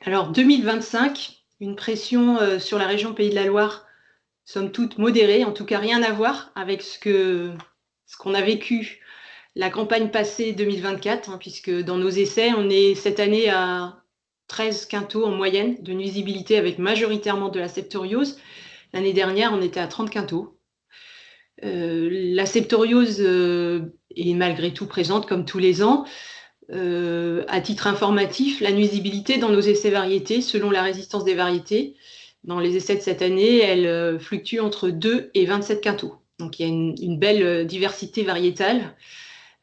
Alors 2025, une pression sur la région Pays de la Loire, somme toute modérée, en tout cas rien à voir avec ce qu'on a vécu la campagne passée 2024, hein, puisque dans nos essais, on est cette année à 13 quintaux en moyenne de nuisibilité avec majoritairement de la septoriose. L'année dernière, on était à 30 quintaux. La septoriose est malgré tout présente comme tous les ans. À titre informatif, la nuisibilité dans nos essais variétés, selon la résistance des variétés, dans les essais de cette année, elle fluctue entre 2 et 27 quintaux. Donc il y a une belle diversité variétale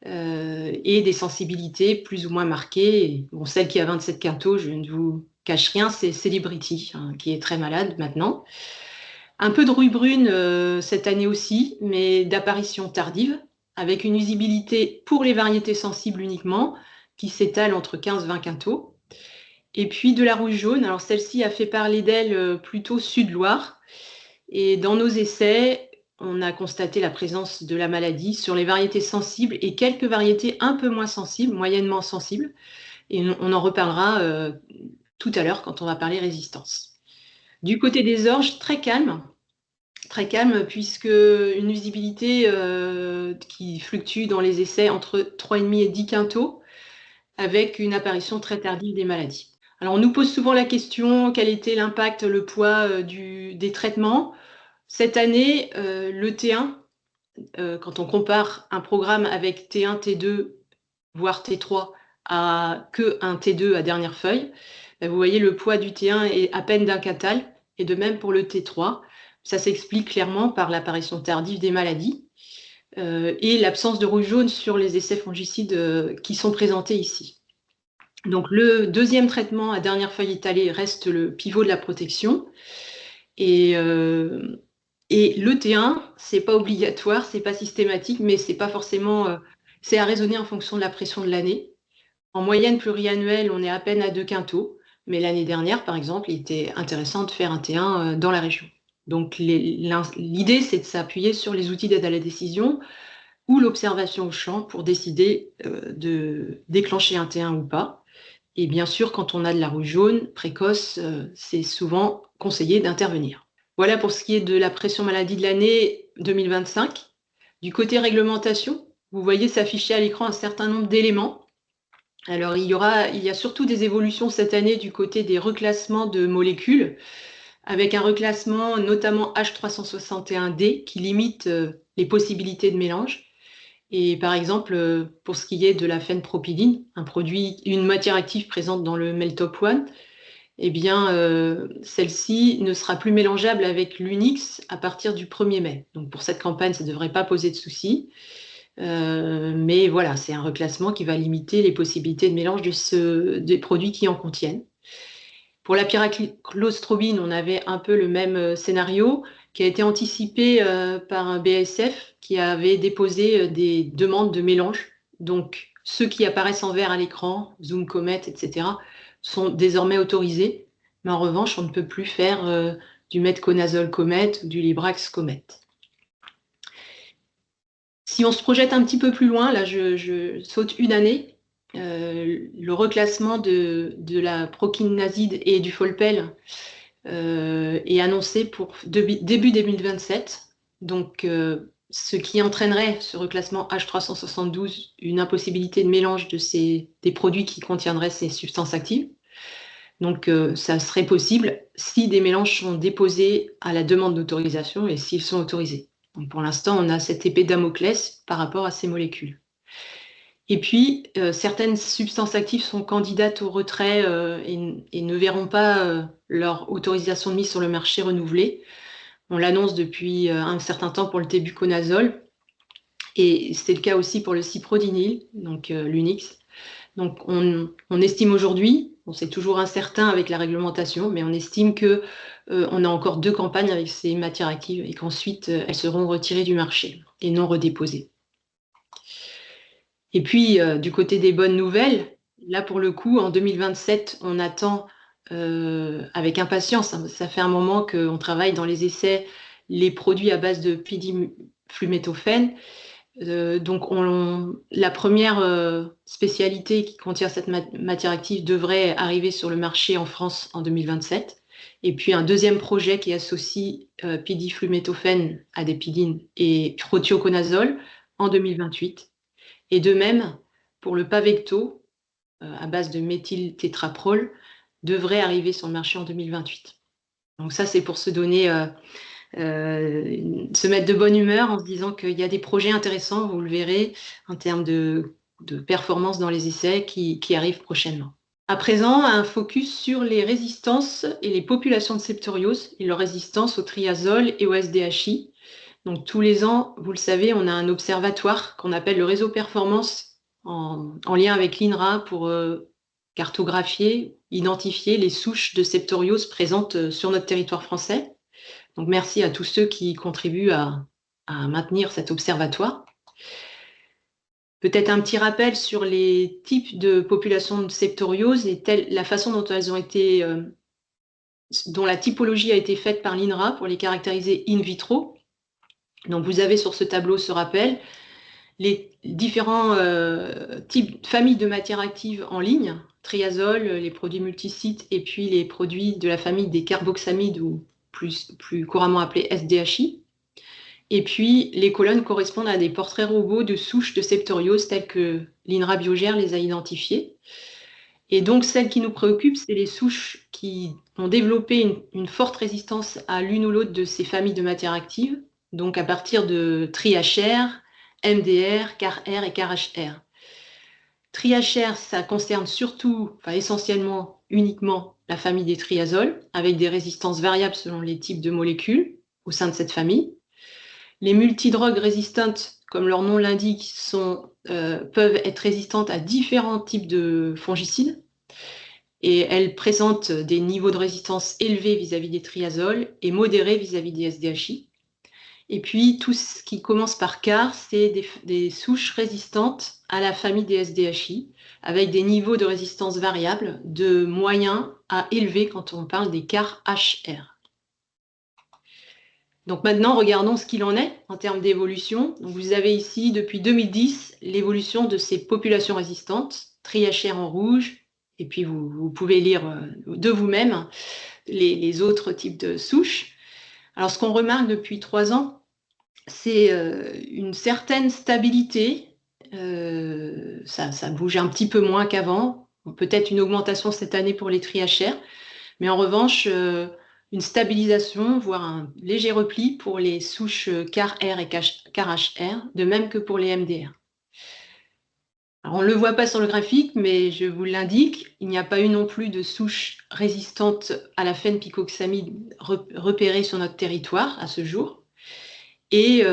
et des sensibilités plus ou moins marquées. Bon, celle qui a 27 quintaux, je ne vous cache rien, c'est Celebrity, hein, qui est très malade maintenant. Un peu de rouille brune cette année aussi, mais d'apparition tardive, avec une usabilité pour les variétés sensibles uniquement, qui s'étale entre 15-20 quintaux. Et puis de la rouille jaune, alors celle-ci a fait parler d'elle plutôt Sud-Loire. Et dans nos essais, on a constaté la présence de la maladie sur les variétés sensibles et quelques variétés un peu moins sensibles, moyennement sensibles. Et on en reparlera tout à l'heure quand on va parler résistance. Du côté des orges, très calme puisque une usabilité qui fluctue dans les essais entre 3,5 et 10 quintaux avec une apparition très tardive des maladies. Alors on nous pose souvent la question, quel était l'impact, le poids des traitements? Cette année, le T1, quand on compare un programme avec T1, T2, voire T3, à que un T2 à dernière feuille, vous voyez le poids du T1 est à peine d'un quintal, et de même pour le T3. Ça s'explique clairement par l'apparition tardive des maladies et l'absence de rouille jaune sur les essais fongicides qui sont présentés ici. Donc le deuxième traitement à dernière feuille étalée reste le pivot de la protection. Et le T1, c'est pas obligatoire, c'est pas systématique, mais c'est pas forcément, c'est à raisonner en fonction de la pression de l'année. En moyenne pluriannuelle, on est à peine à 2 quintaux, mais l'année dernière, par exemple, il était intéressant de faire un T1 dans la région. Donc l'idée, c'est de s'appuyer sur les outils d'aide à la décision ou l'observation au champ pour décider de déclencher un T1 ou pas. Et bien sûr, quand on a de la rouille jaune précoce, c'est souvent conseillé d'intervenir. Voilà pour ce qui est de la pression maladie de l'année 2025. Du côté réglementation, vous voyez s'afficher à l'écran un certain nombre d'éléments. Alors, il y a surtout des évolutions cette année du côté des reclassements de molécules, avec un reclassement notamment H361D qui limite les possibilités de mélange. Et par exemple, pour ce qui est de la phenpropyline, une matière active présente dans le Meltop One, eh bien, celle-ci ne sera plus mélangeable avec l'Unix à partir du 1er mai. Donc pour cette campagne, ça ne devrait pas poser de soucis. Mais voilà, c'est un reclassement qui va limiter les possibilités de mélange des produits qui en contiennent. Pour la pyraclostrobine, on avait un peu le même scénario qui a été anticipé par un BASF qui avait déposé des demandes de mélange. Donc, ceux qui apparaissent en vert à l'écran, Zoom Comet, etc., sont désormais autorisés. Mais en revanche, on ne peut plus faire du metconazole Comet ou du Librax Comet. Si on se projette un petit peu plus loin, là je saute une année, le reclassement de la prokinazide et du Folpel est annoncé pour début 2027. Donc, ce qui entraînerait ce reclassement H372, une impossibilité de mélange des produits qui contiendraient ces substances actives. Donc, ça serait possible si des mélanges sont déposés à la demande d'autorisation et s'ils sont autorisés. Donc, pour l'instant, on a cette épée de Damoclès par rapport à ces molécules. Et puis, certaines substances actives sont candidates au retrait et ne verront pas leur autorisation de mise sur le marché renouvelée. On l'annonce depuis un certain temps pour le tébuconazole et c'est le cas aussi pour le ciprodinyl, donc l'Unix. Donc, on estime aujourd'hui, c'est toujours incertain avec la réglementation, mais on estime que on a encore 2 campagnes avec ces matières actives et qu'ensuite elles seront retirées du marché et non redéposées. Et puis, du côté des bonnes nouvelles, là pour le coup, en 2027, on attend avec impatience, hein, ça fait un moment qu'on travaille dans les essais, les produits à base de pidiflumétophène. Donc, la première spécialité qui contient cette matière active devrait arriver sur le marché en France en 2027. Et puis, un deuxième projet qui associe pidifluméthofène, adépidine et prothioconazole en 2028. Et de même, pour le Pavecto, à base de méthyltétraprol, devrait arriver sur le marché en 2028. Donc ça, c'est pour se donner, se mettre de bonne humeur en se disant qu'il y a des projets intéressants, vous le verrez, en termes de performance dans les essais qui arrivent prochainement. À présent, un focus sur les résistances et les populations de septoriose et leur résistance au triazole et au SDHI. Donc tous les ans, vous le savez, on a un observatoire qu'on appelle le réseau performance en lien avec l'INRA pour cartographier, identifier les souches de septoriose présentes sur notre territoire français. Donc merci à tous ceux qui contribuent à maintenir cet observatoire. Peut-être un petit rappel sur les types de populations de septoriose et la façon dont elles ont été, dont la typologie a été faite par l'INRA pour les caractériser in vitro. Donc vous avez sur ce tableau ce rappel, les différents familles de matières actives en ligne, triazole, les produits multisites et puis les produits de la famille des carboxamides ou plus couramment appelés SDHI. Et puis les colonnes correspondent à des portraits robots de souches de septoriose telles que l'INRA Biogère les a identifiées. Et donc celles qui nous préoccupent, c'est les souches qui ont développé une forte résistance à l'une ou l'autre de ces familles de matières actives, donc à partir de TRIHR, MDR, CAR-R et CAR-HR. TRIHR, ça concerne surtout, enfin essentiellement, uniquement la famille des triazoles, avec des résistances variables selon les types de molécules au sein de cette famille. Les multidrogues résistantes, comme leur nom l'indique, peuvent être résistantes à différents types de fongicides et elles présentent des niveaux de résistance élevés vis-à-vis des triazoles et modérés vis-à-vis des SDHI. Et puis, tout ce qui commence par CAR, c'est des souches résistantes à la famille des SDHI, avec des niveaux de résistance variables, de moyen à élevé quand on parle des CAR-HR. Donc maintenant, regardons ce qu'il en est en termes d'évolution. Vous avez ici, depuis 2010, l'évolution de ces populations résistantes, TRIHR en rouge, et puis vous pouvez lire de vous-même les autres types de souches. Alors, ce qu'on remarque depuis 3 ans, c'est une certaine stabilité. Ça bouge un petit peu moins qu'avant. Peut-être une augmentation cette année pour les TRIHR, mais en revanche, une stabilisation, voire un léger repli pour les souches CAR-R et CAR-HR, de même que pour les MDR. Alors, on ne le voit pas sur le graphique, mais je vous l'indique, il n'y a pas eu non plus de souches résistantes à la phenpicoxamide repérées sur notre territoire à ce jour. Et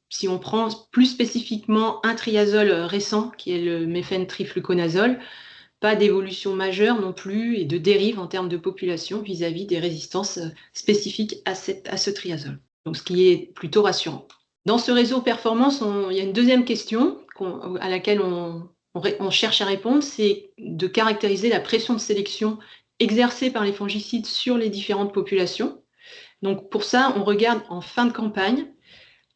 si on prend plus spécifiquement un triazole récent, qui est le méphentrifluconazole, pas d'évolution majeure non plus et de dérive en termes de population vis-à-vis des résistances spécifiques à ce triazole. Donc, ce qui est plutôt rassurant. Dans ce réseau performance, il y a une deuxième question à laquelle on cherche à répondre, c'est de caractériser la pression de sélection exercée par les fongicides sur les différentes populations. Donc, pour ça, on regarde en fin de campagne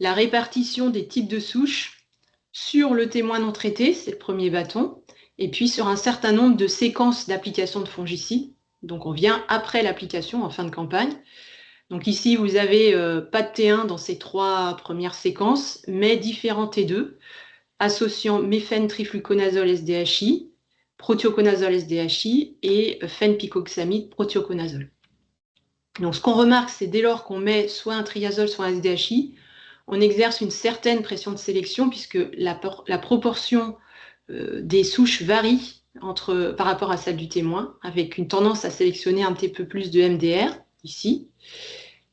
la répartition des types de souches sur le témoin non traité, c'est le premier bâton, et puis sur un certain nombre de séquences d'application de fongicides. Donc on vient après l'application en fin de campagne. Donc ici, vous n'avez pas de T1 dans ces 3 premières séquences, mais différents T2, associant méphentrifluconazole SDHI, prothioconazole SDHI et phenpicoxamide prothioconazole. Donc ce qu'on remarque, c'est dès lors qu'on met soit un triazole, soit un SDHI, on exerce une certaine pression de sélection puisque la proportion des souches varie par rapport à celle du témoin, avec une tendance à sélectionner un petit peu plus de MDR, ici.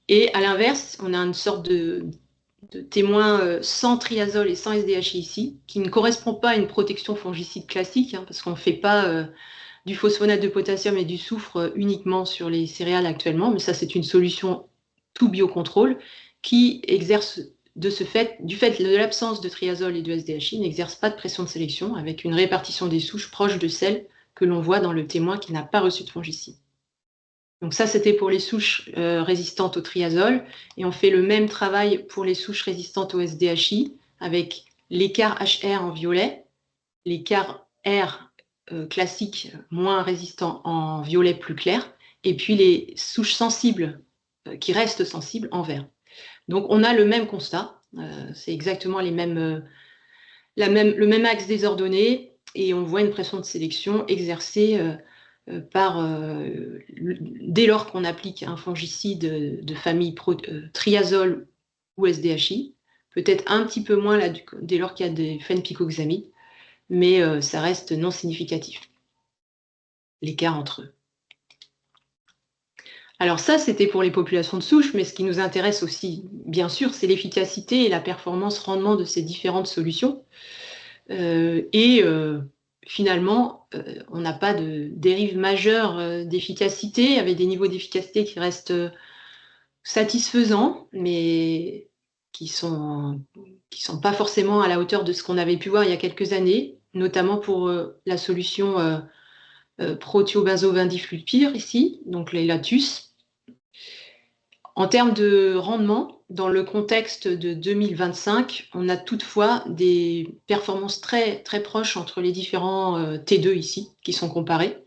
Et à l'inverse, on a une sorte de témoin sans triazole et sans SDHI ici, qui ne correspond pas à une protection fongicide classique, parce qu'on ne fait pas du phosphonate de potassium et du soufre uniquement sur les céréales actuellement, mais ça c'est une solution tout biocontrôle qui exerce du fait de l'absence de triazole et de SDHI, n'exerce pas de pression de sélection avec une répartition des souches proche de celle que l'on voit dans le témoin qui n'a pas reçu de fongicide. Donc ça, c'était pour les souches résistantes au triazole. Et on fait le même travail pour les souches résistantes au SDHI avec l'écart HR en violet, l'écart R classique moins résistant en violet plus clair, et puis les souches sensibles qui restent sensibles en vert. Donc on a le même constat, c'est exactement le même axe désordonné, et on voit une pression de sélection exercée dès lors qu'on applique un fongicide de famille triazole ou SDHI, peut-être un petit peu moins là, dès lors qu'il y a des fenpicoxamides, mais ça reste non significatif, l'écart entre eux. Alors ça, c'était pour les populations de souches, mais ce qui nous intéresse aussi, bien sûr, c'est l'efficacité et la performance rendement de ces différentes solutions. Finalement, on n'a pas de dérive majeure d'efficacité, avec des niveaux d'efficacité qui restent satisfaisants, mais qui sont pas forcément à la hauteur de ce qu'on avait pu voir il y a quelques années, notamment pour la solution prothiobenzo-vindiflupyr ici, donc les Latus. En termes de rendement, dans le contexte de 2025, on a toutefois des performances très, très proches entre les différents T2 ici, qui sont comparés.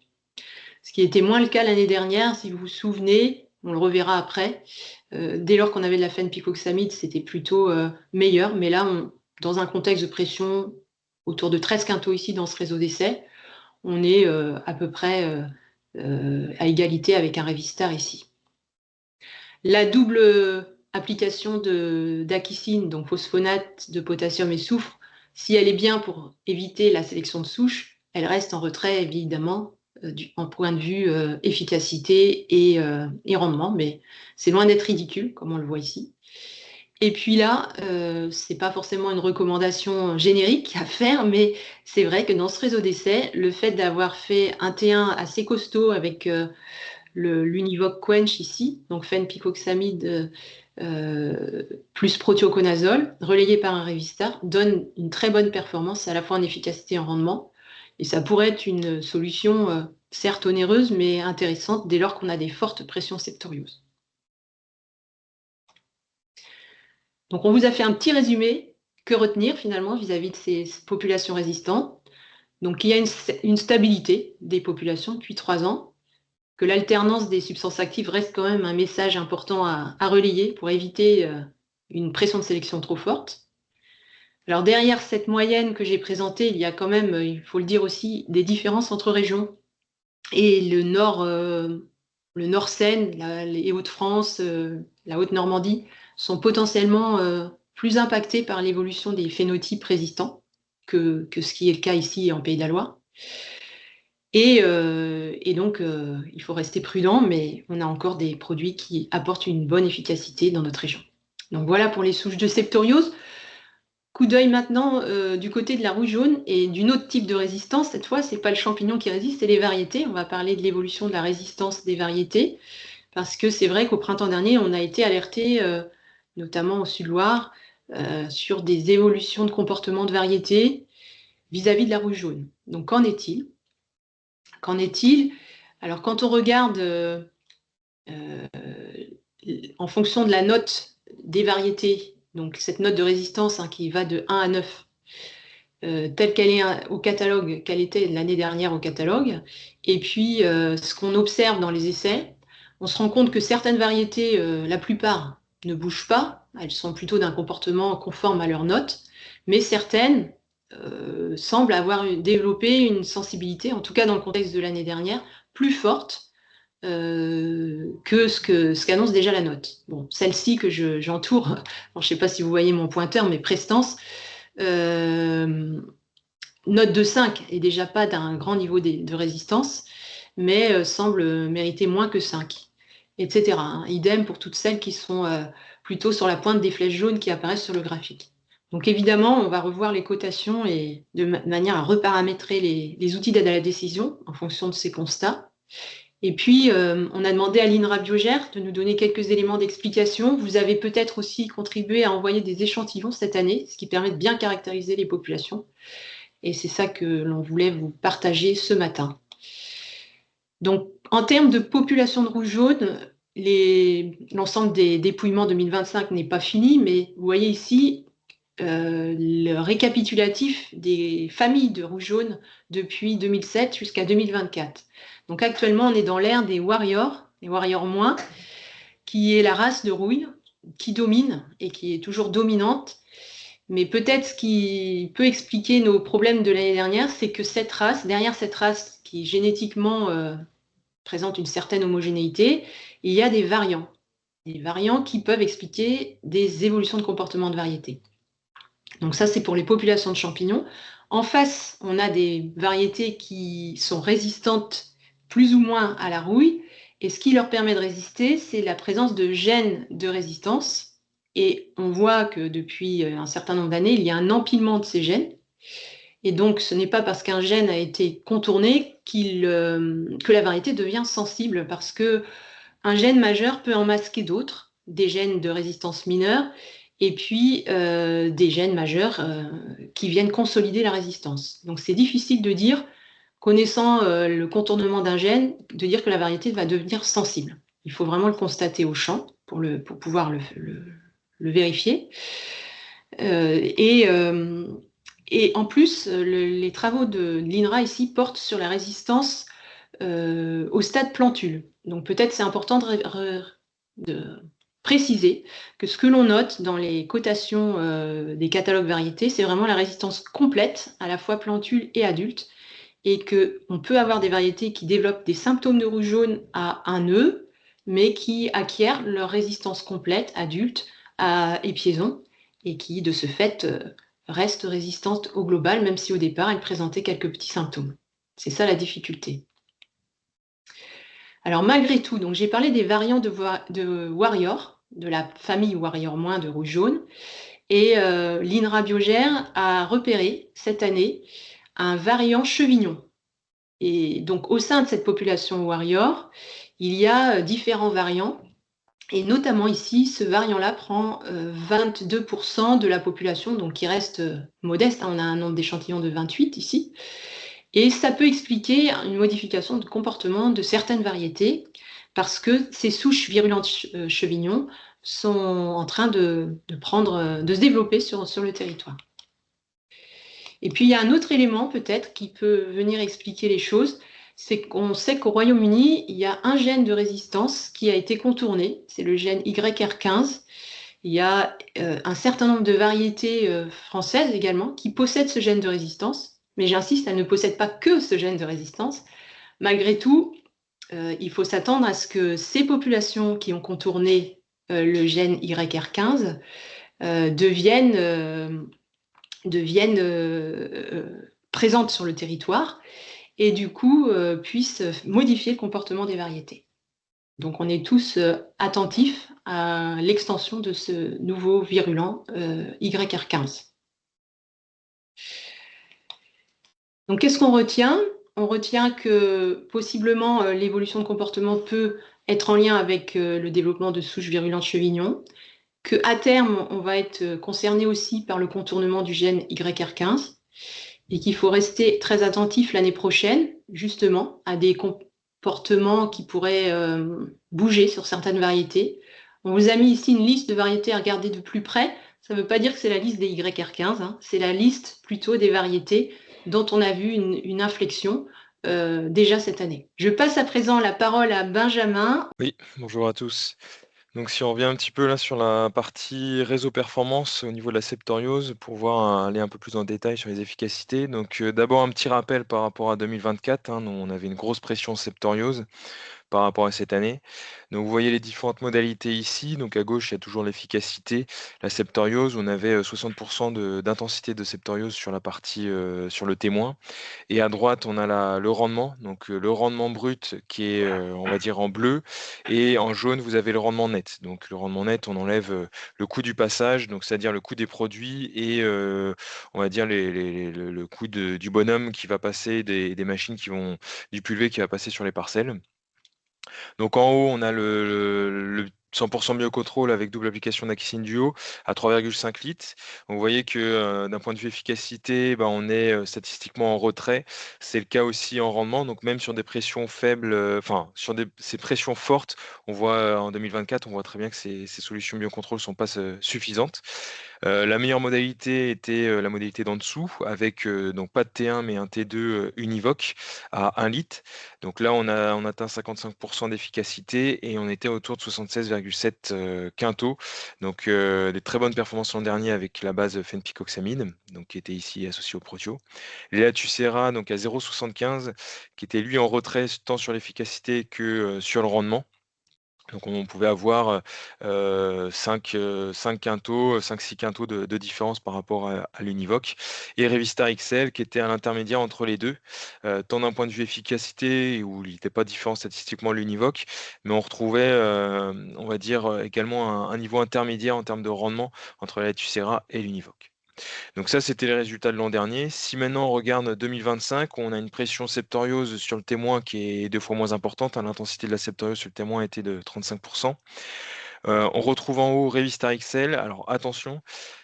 Ce qui était moins le cas l'année dernière, si vous vous souvenez, on le reverra après. Dès lors qu'on avait de la fenpicoxamide, c'était plutôt meilleur, mais là, dans un contexte de pression autour de 13 quintaux ici dans ce réseau d'essai, on est à peu près à égalité avec un Revistar ici. La double application d'acicine, donc phosphonate de potassium et soufre, si elle est bien pour éviter la sélection de souches, elle reste en retrait évidemment en point de vue efficacité et rendement, mais c'est loin d'être ridicule, comme on le voit ici. Et puis là, c'est pas forcément une recommandation générique à faire, mais c'est vrai que dans ce réseau d'essai, le fait d'avoir fait un T1 assez costaud avec l'Univoc Quench ici, donc fenpicoxamide plus prothioconazole, relayé par un Revistar, donne une très bonne performance à la fois en efficacité et en rendement. Et ça pourrait être une solution certes onéreuse, mais intéressante dès lors qu'on a des fortes pressions septorioses. Donc on vous a fait un petit résumé. Que retenir finalement vis-à-vis de ces populations résistantes? Donc il y a une stabilité des populations depuis 3 ans, que l'alternance des substances actives reste quand même un message important à relayer pour éviter une pression de sélection trop forte. Alors derrière cette moyenne que j'ai présentée, il y a quand même, il faut le dire aussi, des différences entre régions. Et le Nord-Seine, les Hauts-de-France, la Haute-Normandie sont potentiellement plus impactés par l'évolution des phénotypes résistants que ce qui est le cas ici en Pays de la Loire. Et donc, il faut rester prudent, mais on a encore des produits qui apportent une bonne efficacité dans notre région. Donc voilà pour les souches de septoriose. Coup d'œil maintenant du côté de la rouge jaune et d'une autre type de résistance. Cette fois, ce n'est pas le champignon qui résiste, c'est les variétés. On va parler de l'évolution de la résistance des variétés, parce que c'est vrai qu'au printemps dernier, on a été alerté, notamment au Sud-Loire, sur des évolutions de comportement de variétés vis-à-vis de la rouge jaune. Donc qu'en est-il? Qu'en est-il? Alors quand on regarde en fonction de la note des variétés, donc cette note de résistance qui va de 1 à 9, telle qu'elle est au catalogue, qu'elle était l'année dernière au catalogue, et puis ce qu'on observe dans les essais, on se rend compte que certaines variétés, la plupart, ne bougent pas, elles sont plutôt d'un comportement conforme à leur note, mais certaines semblent avoir développé une sensibilité, en tout cas dans le contexte de l'année dernière, plus forte que ce qu'annonce déjà la note. Bon, celle-ci que j'entoure, bon, je ne sais pas si vous voyez mon pointeur, mais prestance, note de 5 est déjà pas d'un grand niveau de résistance, mais semble mériter moins que 5, etc. Idem pour toutes celles qui sont plutôt sur la pointe des flèches jaunes qui apparaissent sur le graphique. Donc évidemment, on va revoir les cotations et de manière à reparamétrer les outils d'aide à la décision en fonction de ces constats. Et puis, on a demandé à l'INRA Biogère de nous donner quelques éléments d'explication. Vous avez peut-être aussi contribué à envoyer des échantillons cette année, ce qui permet de bien caractériser les populations. Et c'est ça que l'on voulait vous partager ce matin. Donc, en termes de population de rouge-jaune, l'ensemble des dépouillements 2025 n'est pas fini, mais vous voyez ici, le récapitulatif des familles de rouge jaune depuis 2007 jusqu'à 2024. Donc actuellement, on est dans l'ère des warriors moins, qui est la race de rouille qui domine et qui est toujours dominante. Mais peut-être ce qui peut expliquer nos problèmes de l'année dernière, c'est que cette race, derrière cette race qui génétiquement présente une certaine homogénéité, il y a des variants. Des variants qui peuvent expliquer des évolutions de comportement de variété. Donc ça, c'est pour les populations de champignons. En face, on a des variétés qui sont résistantes plus ou moins à la rouille. Et ce qui leur permet de résister, c'est la présence de gènes de résistance. Et on voit que depuis un certain nombre d'années, il y a un empilement de ces gènes. Et donc, ce n'est pas parce qu'un gène a été contourné que la variété devient sensible, parce que un gène majeur peut en masquer d'autres, des gènes de résistance mineure, et puis des gènes majeurs qui viennent consolider la résistance. Donc c'est difficile de dire, connaissant le contournement d'un gène, de dire que la variété va devenir sensible. Il faut vraiment le constater au champ pour pouvoir le vérifier. Et en plus, les travaux de l'INRA ici portent sur la résistance au stade plantule. Donc peut-être c'est important de préciser que ce que l'on note dans les cotations des catalogues variétés, c'est vraiment la résistance complète, à la fois plantule et adulte, et qu'on peut avoir des variétés qui développent des symptômes de rouge jaune à un nœud, mais qui acquièrent leur résistance complète adulte à épiaison, et qui de ce fait restent résistantes au global, même si au départ elles présentaient quelques petits symptômes. C'est ça la difficulté. Alors malgré tout, donc j'ai parlé des variants de Warrior, de la famille Warrior moins de rouge jaune, et l'INRA Biogère a repéré cette année un variant chevignon. Et donc au sein de cette population Warrior, il y a différents variants, et notamment ici, ce variant-là prend 22% de la population, donc qui reste modeste, hein, on a un nombre d'échantillons de 28 ici, et ça peut expliquer une modification de comportement de certaines variétés, parce que ces souches virulentes chevignons sont en train de se développer sur le territoire. Et puis il y a un autre élément peut-être qui peut venir expliquer les choses, c'est qu'on sait qu'au Royaume-Uni, il y a un gène de résistance qui a été contourné, c'est le gène YR15. Il y a un certain nombre de variétés françaises également qui possèdent ce gène de résistance, mais j'insiste, elles ne possèdent pas que ce gène de résistance. Malgré tout, il faut s'attendre à ce que ces populations qui ont contourné le gène YR15 deviennent présentes sur le territoire et du coup puissent modifier le comportement des variétés. Donc on est tous attentifs à l'extension de ce nouveau virulent YR15. Donc qu'est-ce qu'on retient? On retient que possiblement l'évolution de comportement peut être en lien avec le développement de souches virulentes chevignons, qu'à terme, on va être concerné aussi par le contournement du gène YR15 et qu'il faut rester très attentif l'année prochaine, justement, à des comportements qui pourraient bouger sur certaines variétés. On vous a mis ici une liste de variétés à regarder de plus près. Ça ne veut pas dire que c'est la liste des YR15, hein. C'est la liste plutôt des variétés dont on a vu une inflexion déjà cette année. Je passe à présent la parole à Benjamin. Oui, bonjour à tous. Donc si on revient un petit peu là sur la partie réseau performance au niveau de la septoriose pour voir aller un peu plus en détail sur les efficacités. Donc d'abord un petit rappel par rapport à 2024, hein, nous, on avait une grosse pression septoriose par rapport à cette année. Donc vous voyez les différentes modalités ici. Donc à gauche, il y a toujours l'efficacité. La septoriose, on avait 60% d'intensité de septoriose sur la partie sur le témoin. Et à droite, on a le rendement, donc le rendement brut qui est, on va dire, en bleu. Et en jaune, vous avez le rendement net. Donc le rendement net, on enlève le coût du passage, donc c'est-à-dire le coût des produits et on va dire le coût du bonhomme qui va passer, des machines du pulvé qui va passer sur les parcelles. Donc en haut, on a le 100% biocontrôle avec double application d'Axine Duo à 3,5 litres. Vous voyez que d'un point de vue efficacité, bah, on est statistiquement en retrait. C'est le cas aussi en rendement. Donc même sur des pressions faibles, enfin sur ces pressions fortes, on voit en 2024, on voit très bien que ces solutions biocontrôle ne sont pas suffisantes. La meilleure modalité était, la modalité d'en dessous avec, donc pas de T1 mais un T2, univoque à 1 litre. Donc là, on atteint 55 d'efficacité et on était autour de 76,7 quintaux. Donc, des très bonnes performances l'an dernier avec la base fenpicoxamide, donc qui était ici associée au Protio. L'Elatucera donc à 0,75 qui était lui en retrait tant sur l'efficacité que, sur le rendement. Donc on pouvait avoir, 5 quintaux, 5-6 quintaux de différence par rapport à l'Univoque et Revistar XL qui était à l'intermédiaire entre les 2, tant d'un point de vue efficacité où il n'était pas différent statistiquement à l'Univoque, mais on retrouvait, on va dire, également un niveau intermédiaire en termes de rendement entre la Tucera et l'Univoque. Donc ça, c'était les résultats de l'an dernier. Si maintenant on regarde 2025, on a une pression septoriose sur le témoin qui est 2 fois moins importante, hein. L'intensité de la septoriose sur le témoin était de 35. On retrouve en haut Revistar XL. Alors attention,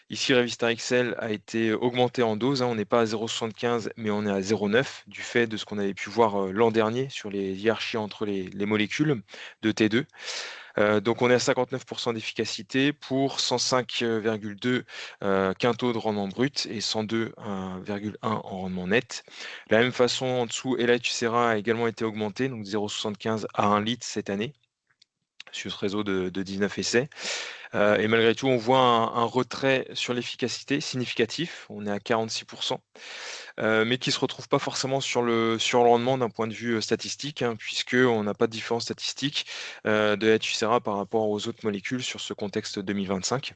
ici Revistar XL a été augmenté en dose, hein. On n'est pas à 0,75 mais on est à 0,9 du fait de ce qu'on avait pu voir, l'an dernier sur les hiérarchies entre les molécules de T2. Donc on est à 59 d'efficacité pour 105,2 quintaux de rendement brut et 102,1 en rendement net. De la même façon, en dessous, Elatucera a également été augmenté, donc 0,75 à 1 litre cette année sur ce réseau de 19 essais. Et malgré tout, on voit un retrait sur l'efficacité significatif. On est à 46 mais qui se retrouve pas forcément sur le rendement d'un point de vue, statistique, hein, puisqu'on n'a pas de différence statistique, de la Tucera par rapport aux autres molécules sur ce contexte 2025,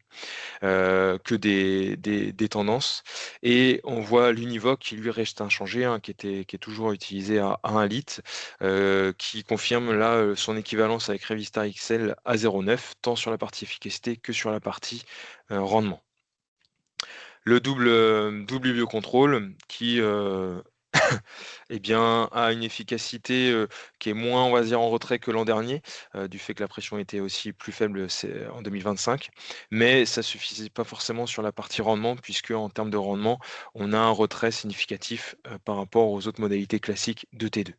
que des tendances et on voit l'Univoque qui lui reste inchangé, hein, qui est toujours utilisé à 1 litre, qui confirme là, son équivalence avec Revistar XL à 0,9 tant sur la partie efficacité que sur la partie, rendement. Le double biocontrôle qui, eh bien, a une efficacité, qui est moins, on va dire, en retrait que l'an dernier, du fait que la pression était aussi plus faible, c'est en 2025. Mais ça suffisait pas forcément sur la partie rendement puisque en termes de rendement, on a un retrait significatif, par rapport aux autres modalités classiques de T2.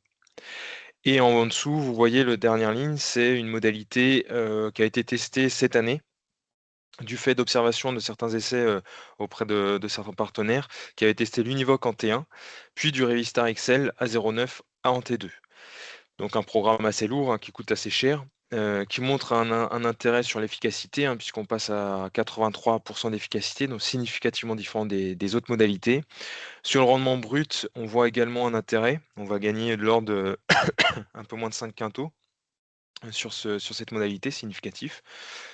Et en dessous, vous voyez le dernière ligne, c'est une modalité, qui a été testée cette année du fait d'observation de certains essais, auprès de certains partenaires qui avaient testé l'Univoque en T1, puis du Revistar XL à 0,9 à en T2. Donc un programme assez lourd, hein, qui coûte assez cher, qui montre un intérêt sur l'efficacité, hein, puisqu'on passe à 83 d'efficacité, donc significativement différent des autres modalités. Sur le rendement brut, on voit également un intérêt. On va gagner de l'ordre de un peu moins de 5 quintaux sur cette modalité, significatif.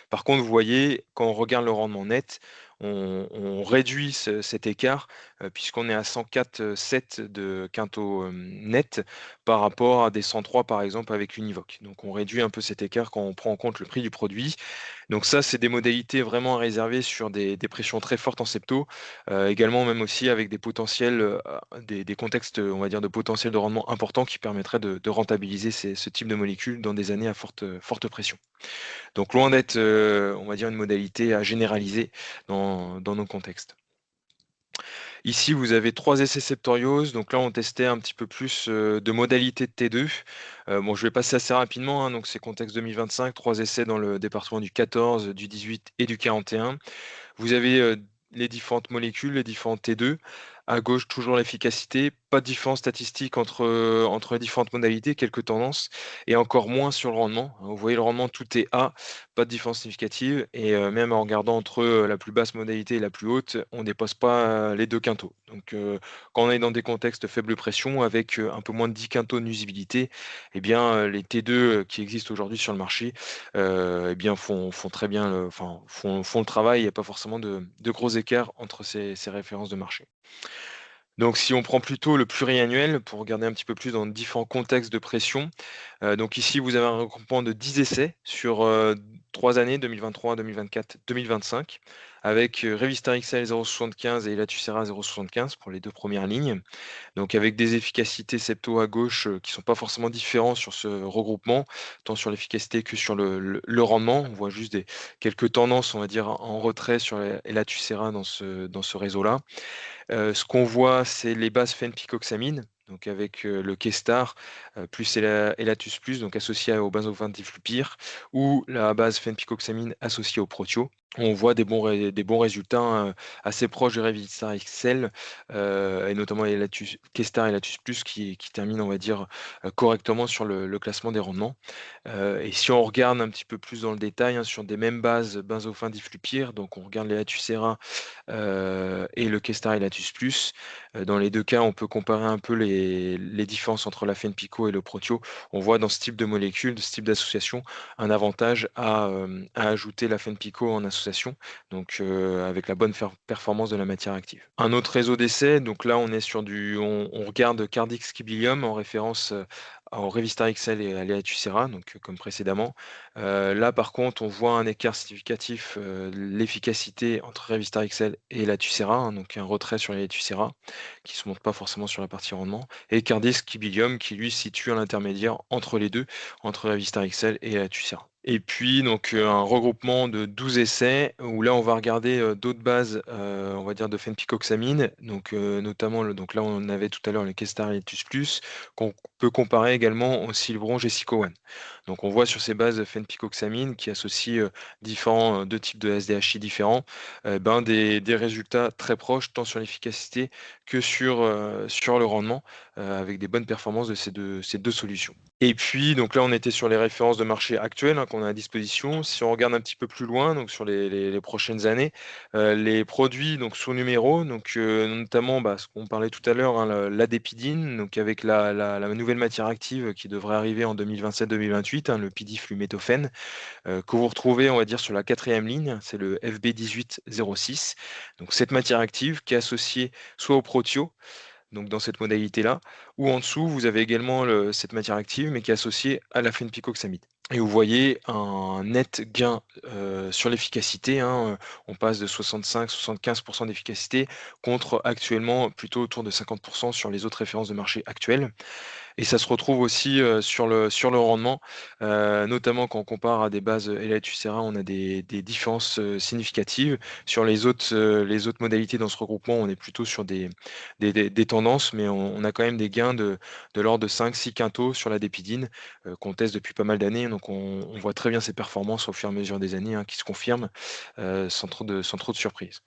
Par contre, vous voyez, quand on regarde le rendement net, on réduit cet écart, puisqu'on est à 104,7 de quintaux net par rapport à des 103 par exemple avec Univoque. Donc on réduit un peu cet écart quand on prend en compte le prix du produit. Donc ça, c'est des modalités vraiment réservées sur des pressions très fortes en septo, également même aussi avec des potentiels, des contextes, on va dire, de potentiel de rendement important qui permettraient de rentabiliser ce type de molécules dans des années à forte pression. Donc loin d'être, on va dire, une modalité à généraliser dans nos contextes. Ici, vous avez 3 essais septoriose. Donc là, on testait un petit peu plus, de modalités de T2. Bon, je vais passer assez rapidement, hein, donc c'est contexte 2025, 3 essais dans le département du 14, du 18 et du 41. Vous avez, les différentes molécules, les différents T2. À gauche, toujours l'efficacité. Pas de différence statistique entre les différentes modalités, quelques tendances et encore moins sur le rendement. Vous voyez le rendement, tout est A, pas de différence significative et même en regardant entre, la plus basse modalité et la plus haute, on dépasse pas, les 2 quintaux. Donc, quand on est dans des contextes faible pression avec, un peu moins de 10 quintaux de nuisibilité, eh bien, les T2, qui existent aujourd'hui sur le marché, eh bien font très bien font le travail. Il y a pas forcément de gros écarts entre ces références de marché. Donc si on prend plutôt le pluriannuel pour regarder un petit peu plus dans différents contextes de pression, donc ici vous avez un regroupement de 10 essais sur, 3 années 2023, 2024, 2025 avec, Revistar XL 0,75 et Elatucera 0,75 pour les 2 premières lignes. Donc avec des efficacités septo à gauche, qui sont pas forcément différents sur ce regroupement, tant sur l'efficacité que sur le rendement. On voit juste quelques tendances, on va dire, en retrait sur Elatucera dans ce réseau-là. Ce qu'on voit, c'est les bases fenpicoxamine, donc avec, le Kestar, plus Elatus+, donc associé au benzodiazépine ou la base fenpicoxamine associée au Protio. On voit des bons résultats, assez proches de Revista Excel, et notamment Kestar et Latus Plus qui terminent, on va dire, correctement sur le classement des rendements. Et si on regarde un petit peu plus dans le détail, hein, sur des mêmes bases benzophins diflupyr, donc on regarde les Latucera, et le Kestar et Latus Plus. Dans les 2 cas, on peut comparer un peu les différences entre la FeNPico et le Protio. On voit dans ce type de molécule, de ce type d'association, un avantage à ajouter la FeNPico en association, donc avec la bonne performance de la matière active. Un autre réseau d'essais, donc là on est sur on regarde Cardix Skibilium en référence au Revista XL et à Latucera, donc comme précédemment. Là par contre on voit un écart significatif de l'efficacité entre Revista XL et Latucera, hein, donc un retrait sur les Latucera qui se montre pas forcément sur la partie rendement, et Cardix Skibilium qui lui se situe à l'intermédiaire entre les deux, entre la Vista XL et la Tucera. Et puis donc un regroupement de 12 essais où là on va regarder d'autres bases, on va dire de fenpicoxamine, donc notamment donc là on avait tout à l'heure le Kestar et le Tus Plus, qu'on peut comparer également au Silbron Gessico-1. Donc on voit sur ces bases de fenpicoxamine qui associent différents deux types de SDHI différents, ben des résultats très proches tant sur l'efficacité que sur le rendement, avec des bonnes performances de ces deux solutions. Et puis, donc là, on était sur les références de marché actuelles, hein, qu'on a à disposition. Si on regarde un petit peu plus loin, donc sur les prochaines années, les produits donc sous numéro, donc notamment ce qu'on parlait tout à l'heure, hein, l'adépidine, donc avec la nouvelle matière active qui devrait arriver en 2027-2028, hein, le pidiflumétophène, que vous retrouvez, on va dire, sur la 4e ligne, c'est le FB1806. Donc cette matière active qui est associée soit au protio, donc dans cette modalité-là, ou en dessous, vous avez également cette matière active, mais qui est associée à la phenpicoxamide. Et vous voyez un net gain sur l'efficacité, hein, on passe de 65-75% d'efficacité contre actuellement plutôt autour de 50% sur les autres références de marché actuelles. Et ça se retrouve aussi sur le rendement, notamment quand on compare à des bases Elatus-Sera, on a des différences significatives. Sur les autres modalités dans ce regroupement, on est plutôt sur des tendances, mais on a quand même des gains de l'ordre de 5-6 quintaux sur la dépidine, qu'on teste depuis pas mal d'années. Donc on voit très bien ces performances au fur et à mesure des années, hein, qui se confirment sans trop de surprise.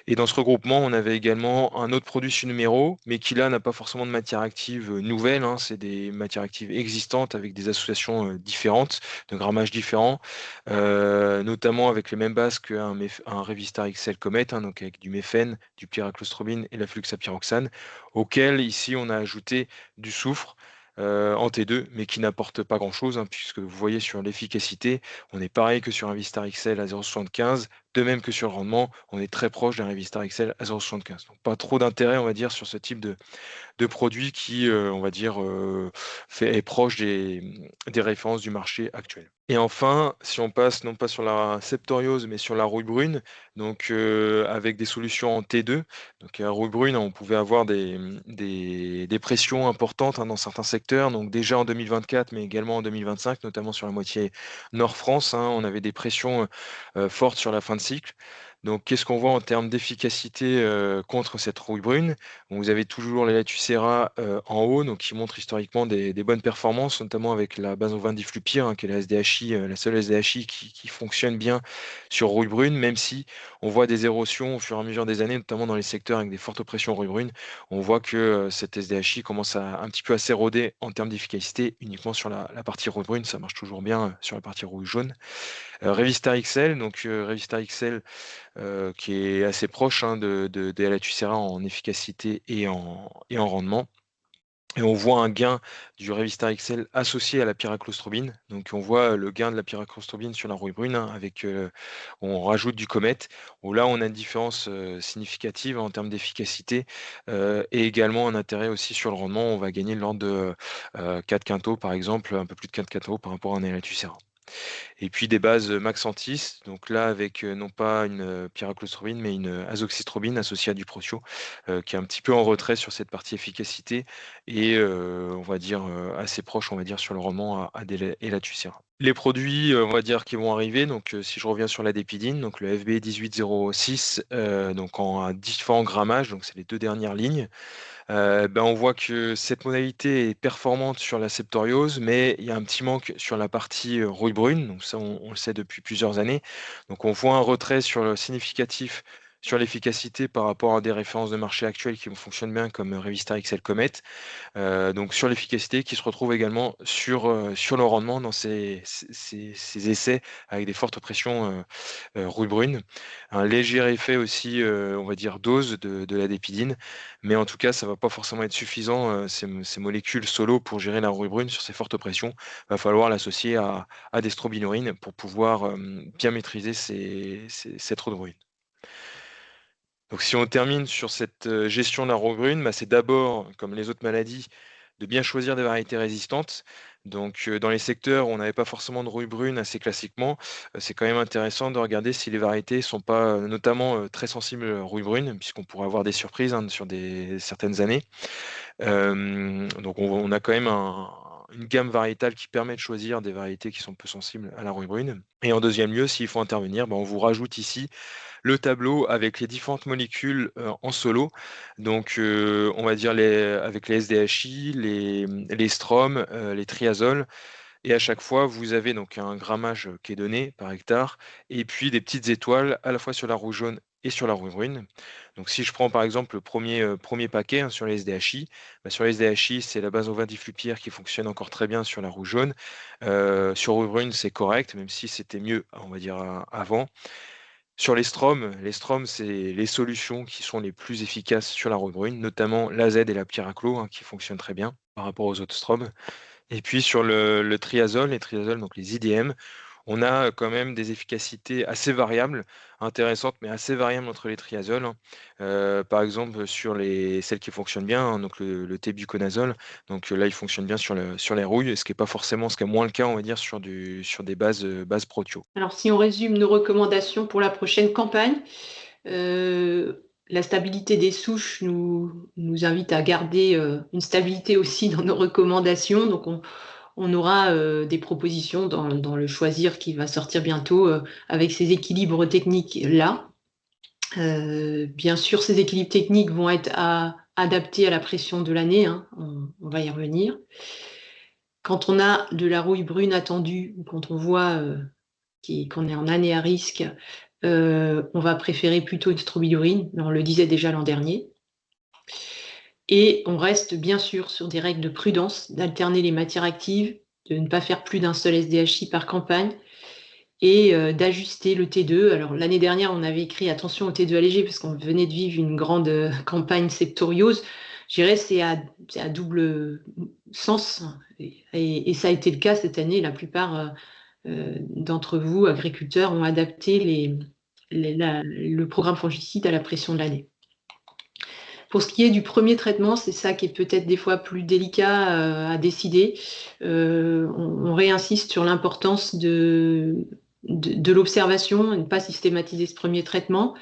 Et dans ce regroupement, on avait également un autre produit sur numéro, mais qui là n'a pas forcément de matière active nouvelle, hein, c'est des matières actives existantes avec des associations différentes, de grammages différents, notamment avec les mêmes bases qu'un Revistar XL Comet, hein, donc avec du méphène, du pyraclostrobine et la fluxapyroxane, auquel ici on a ajouté du soufre. En T2, mais qui n'apporte pas grand-chose, hein, puisque vous voyez sur l'efficacité, on est pareil que sur un Vistar XL à 0,75, de même que sur le rendement, on est très proche d'un Revistar XL à 0,75. Donc pas trop d'intérêt, on va dire, sur ce type de produit qui, on va dire, est proche des références du marché actuel. Et enfin, si on passe non pas sur la septoriose, mais sur la rouille brune, donc avec des solutions en T2, donc à rouille brune, on pouvait avoir des pressions importantes, hein, dans certains secteurs, donc déjà en 2024, mais également en 2025, notamment sur la moitié Nord-France, hein, on avait des pressions fortes sur la fin de cycle. Donc qu'est-ce qu'on voit en termes d'efficacité contre cette rouille brune? Bon, vous avez toujours les Latucera en haut, donc qui montrent historiquement des bonnes performances, notamment avec la base diflupyr, hein, qui est la SDHI, la seule SDHI qui fonctionne bien sur rouille brune, même si on voit des érosions au fur et à mesure des années, notamment dans les secteurs avec des fortes pressions rouille brune. On voit que cette SDHI commence un petit peu à s'éroder en termes d'efficacité uniquement sur la partie rouille brune. Ça marche toujours bien sur la partie rouille jaune. Revista XL, donc Revista XL qui est assez proche, hein, de Latucera en efficacité et en rendement. Et on voit un gain du Revista XL associé à la pyraclostrobine. Donc on voit le gain de la pyraclostrobine sur la rouille brune, hein, avec on rajoute du Comet, où là on a une différence significative en termes d'efficacité, et également un intérêt aussi sur le rendement. On va gagner de l'ordre de 4 quintaux par exemple, un peu plus de 4 quintaux par rapport à un Latucera. Et puis des bases Maxentis, donc là avec non pas une pyraclostrobine, mais une azoxystrobine associée à du protio, qui est un petit peu en retrait sur cette partie efficacité et on va dire assez proche, on va dire, sur le rendement à des Elatucera. Les produits, on va dire, qui vont arriver, donc si je reviens sur la dépidine, donc le FB 1806, donc à différents grammages, donc c'est les 2 dernières lignes. On voit que cette modalité est performante sur la septoriose, mais il y a un petit manque sur la partie, rouille brune, donc ça on le sait depuis plusieurs années. Donc on voit un retrait sur le significatif sur l'efficacité par rapport à des références de marché actuelles qui fonctionnent bien comme, Revista XL Comet. Donc sur l'efficacité qui se retrouve également sur le rendement dans ces essais avec des fortes pressions, rouille brune. Un léger effet aussi, on va dire dose de la dépidine, mais en tout cas, ça va pas forcément être suffisant, ces molécules solo pour gérer la rouille brune sur ces fortes pressions. Va falloir l'associer à des strobilurines pour pouvoir, bien maîtriser cette rouille brune. Donc si on termine sur cette, gestion de la rouille brune, c'est d'abord, comme les autres maladies, de bien choisir des variétés résistantes. Donc, dans les secteurs où on n'avait pas forcément de rouille brune assez classiquement, c'est quand même intéressant de regarder si les variétés sont pas, notamment, très sensibles, rouille brune, puisqu'on pourrait avoir des surprises, hein, sur certaines années. Donc on a quand même une gamme variétale qui permet de choisir des variétés qui sont peu sensibles à la rouille brune. Et en deuxième lieu, s'il faut intervenir, on vous rajoute ici le tableau avec les différentes molécules, en solo. Donc, on va dire avec les SDHI, les STROM, les triazoles, et à chaque fois, vous avez donc un grammage, qui est donné par hectare, et puis des petites étoiles à la fois sur la rouille jaune et sur la rouille brune. Donc si je prends par exemple le premier paquet, hein, sur les SDHI, sur les SDHI, c'est la benzoin-diflupière qui fonctionne encore très bien sur la rouille jaune. Sur rouille brune, c'est correct, même si c'était mieux, on va dire, avant. Sur les stroms, c'est les solutions qui sont les plus efficaces sur la rouille brune, notamment l'AZ et la Piraclo, hein, qui fonctionnent très bien par rapport aux autres stroms. Et puis sur le triazole, les triazoles, donc les IDM, on a quand même des efficacités assez variables, intéressantes, mais assez variables entre les triazoles, hein. Par exemple, sur celles qui fonctionnent bien, hein, donc le T-buconazole, donc là, il fonctionne bien sur les rouilles, ce qui est moins le cas, on va dire, sur des bases protio. Alors, si on résume nos recommandations pour la prochaine campagne, euh, la stabilité des souches nous invite à garder une stabilité aussi dans nos recommandations. Donc, on aura des propositions dans le choisir qui va sortir bientôt avec ces équilibres techniques-là. Bien sûr, ces équilibres techniques vont être adaptés à la pression de l'année, hein, on va y revenir. Quand on a de la rouille brune attendue, ou quand on voit qu'on est en année à risque, on va préférer plutôt une strobilurine, mais on le disait déjà l'an dernier. Et on reste bien sûr sur des règles de prudence, d'alterner les matières actives, de ne pas faire plus d'un seul SDHI par campagne et d'ajuster le T2. Alors l'année dernière, on avait écrit attention au T2 allégé parce qu'on venait de vivre une grande campagne septoriose. Je dirais c'est à double sens et ça a été le cas cette année. La plupart d'entre vous, agriculteurs, ont adapté le programme fongicide à la pression de l'année. Pour ce qui est du premier traitement, c'est ça qui est peut-être des fois plus délicat à décider. On réinsiste sur l'importance de l'observation et ne pas systématiser ce premier traitement.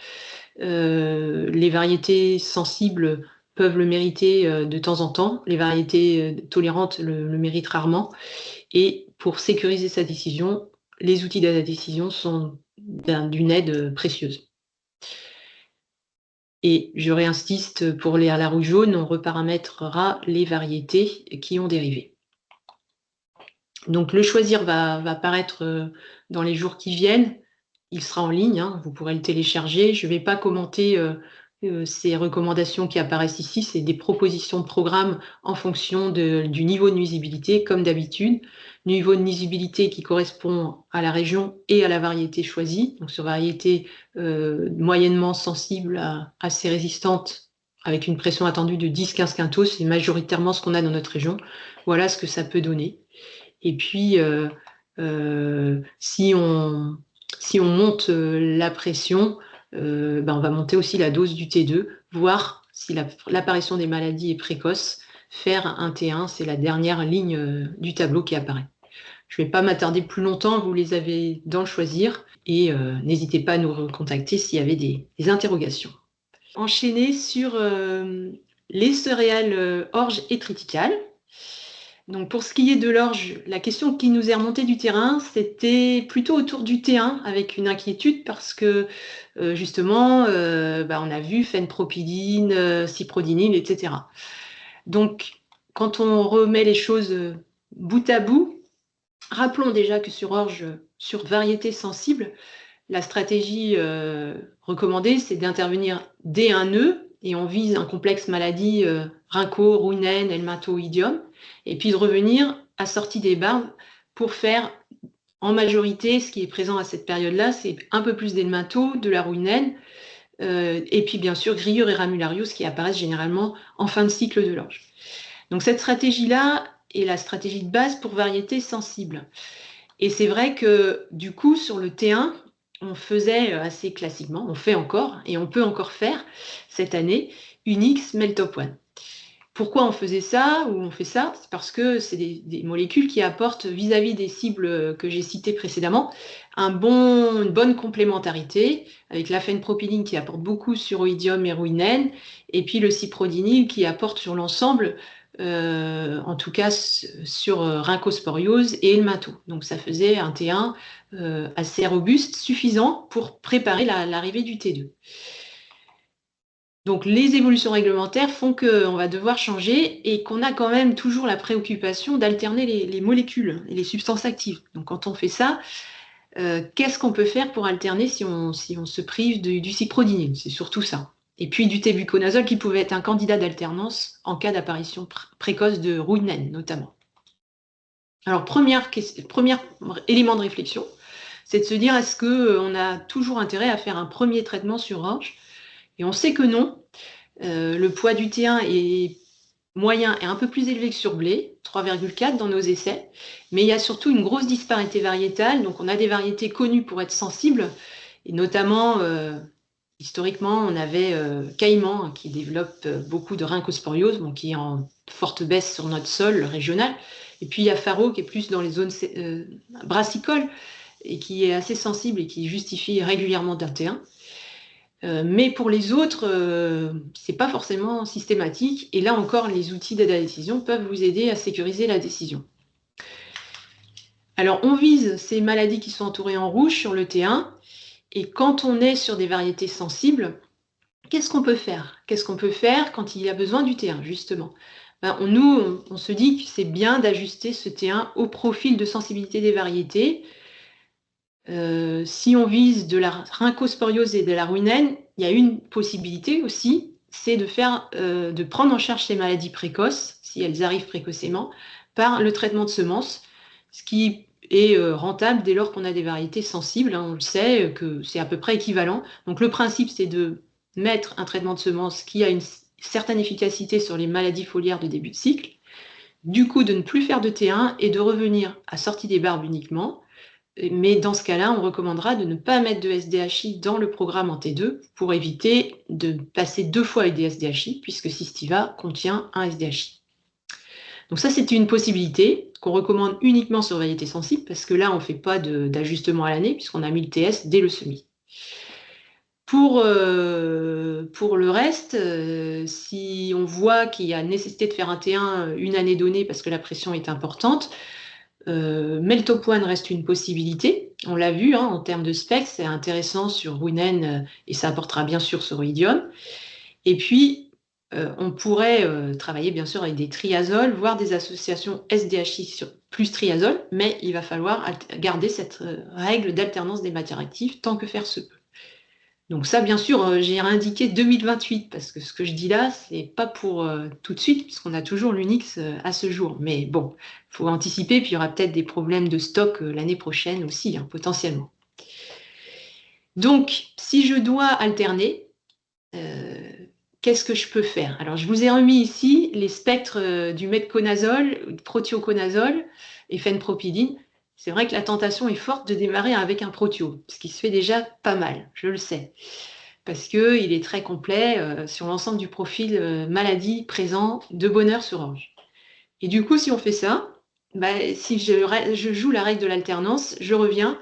Les variétés sensibles peuvent le mériter de temps en temps. Les variétés tolérantes le méritent rarement. Et pour sécuriser sa décision, les outils de la décision sont d'une aide précieuse. Et je réinsiste, pour la rouille jaune, on reparamétrera les variétés qui ont dérivé. Donc le choisir va apparaître dans les jours qui viennent. Il sera en ligne, hein, vous pourrez le télécharger. Je ne vais pas commenter ces recommandations qui apparaissent ici. C'est des propositions de programme en fonction du niveau de nuisibilité, comme d'habitude. Niveau de nuisibilité qui correspond à la région et à la variété choisie. Donc sur variété moyennement sensible à assez résistante, avec une pression attendue de 10-15 quintaux, c'est majoritairement ce qu'on a dans notre région. Voilà ce que ça peut donner. Et puis, si on monte la pression, on va monter aussi la dose du T2, voir si l'apparition des maladies est précoce. Faire un T1, c'est la dernière ligne du tableau qui apparaît. Je ne vais pas m'attarder plus longtemps, vous les avez dans le choisir, et n'hésitez pas à nous recontacter s'il y avait des interrogations. Enchaîner sur les céréales orge et triticales. Donc pour ce qui est de l'orge, la question qui nous est remontée du terrain, c'était plutôt autour du T1 avec une inquiétude parce que justement, on a vu fenpropyline, cyprodinil, etc. Donc quand on remet les choses bout à bout, rappelons déjà que sur orge, sur variété sensible, la stratégie recommandée, c'est d'intervenir dès un nœud, et on vise un complexe maladie Rinco, Rouinen, Helminto-Idium, et puis de revenir à sortie des barbes pour faire en majorité, ce qui est présent à cette période-là, c'est un peu plus d'Helminto, de la Rouinen, et puis bien sûr Grillure et Ramularius qui apparaissent généralement en fin de cycle de l'orge. Donc cette stratégie-là est la stratégie de base pour variétés sensibles. Et c'est vrai que du coup, sur le T1, on faisait assez classiquement, on fait encore, et on peut encore faire cette année, Unix Meltop One. Pourquoi on faisait ça, ou on fait ça? C'est parce que c'est des molécules qui apportent, vis-à-vis des cibles que j'ai citées précédemment, une bonne complémentarité, avec la fenpropyline qui apporte beaucoup sur Oïdium et Rouinen, et puis le cyprodinil qui apporte sur l'ensemble, en tout cas sur Rhincosporiose et Helminto. Donc ça faisait un T1 assez robuste, suffisant pour préparer l'arrivée du T2. Donc les évolutions réglementaires font qu'on va devoir changer et qu'on a quand même toujours la préoccupation d'alterner les molécules et les substances actives. Donc quand on fait ça, qu'est-ce qu'on peut faire pour alterner si on se prive du cyprodinil? C'est surtout ça. Et puis du tébuconazole qui pouvait être un candidat d'alternance en cas d'apparition précoce de Rouinen notamment. Alors premier élément de réflexion, c'est de se dire est-ce qu'on a toujours intérêt à faire un premier traitement sur orge? Et on sait que non. Le poids du T1 est moyen et un peu plus élevé que sur blé, 3,4 dans nos essais, mais il y a surtout une grosse disparité variétale. Donc on a des variétés connues pour être sensibles, et notamment, historiquement, on avait Caïman qui développe beaucoup de rhincosporiose, qui est en forte baisse sur notre sol régional. Et puis il y a Faro qui est plus dans les zones brassicoles et qui est assez sensible et qui justifie régulièrement d'un T1. Mais pour les autres, c'est pas forcément systématique. Et là encore, les outils d'aide à la décision peuvent vous aider à sécuriser la décision. Alors, on vise ces maladies qui sont entourées en rouge sur le T1. Et quand on est sur des variétés sensibles, qu'est-ce qu'on peut faire? Qu'est-ce qu'on peut faire quand il y a besoin du T1, justement? On se dit que c'est bien d'ajuster ce T1 au profil de sensibilité des variétés. Si on vise de la rhincosporiose et de la Rouinen, il y a une possibilité aussi, c'est de prendre en charge ces maladies précoces, si elles arrivent précocement, par le traitement de semences, ce qui est rentable dès lors qu'on a des variétés sensibles. On le sait que c'est à peu près équivalent. Donc le principe, c'est de mettre un traitement de semences qui a une certaine efficacité sur les maladies foliaires de début de cycle, du coup de ne plus faire de T1 et de revenir à sortie des barbes uniquement. Mais dans ce cas-là, on recommandera de ne pas mettre de SDHI dans le programme en T2 pour éviter de passer 2 fois avec des SDHI, puisque Systiva contient un SDHI. Donc ça, c'est une possibilité qu'on recommande uniquement sur variété sensible, parce que là, on ne fait pas d'ajustement à l'année, puisqu'on a mis le TS dès le semis. Pour le reste, si on voit qu'il y a nécessité de faire un T1 une année donnée parce que la pression est importante, Meltop One reste une possibilité. On l'a vu en termes de specs, c'est intéressant sur Rouinen et ça apportera bien sûr sur Oïdium. Et puis, on pourrait travailler bien sûr avec des triazoles, voire des associations SDHI plus triazole, mais il va falloir garder cette règle d'alternance des matières actives tant que faire se peut. Donc ça, bien sûr, j'ai indiqué 2028, parce que ce que je dis là, c'est pas pour tout de suite, puisqu'on a toujours l'Unix à ce jour. Mais bon, il faut anticiper, puis il y aura peut-être des problèmes de stock l'année prochaine aussi, potentiellement. Donc, si je dois alterner, qu'est-ce que je peux faire? Alors, je vous ai remis ici les spectres du metconazole, prothioconazole et fenpropyline. C'est vrai que la tentation est forte de démarrer avec un protio, ce qui se fait déjà pas mal, je le sais, parce qu'il est très complet sur l'ensemble du profil maladie présent de bonheur sur orge. Et du coup, si on fait ça, si je joue la règle de l'alternance, je reviens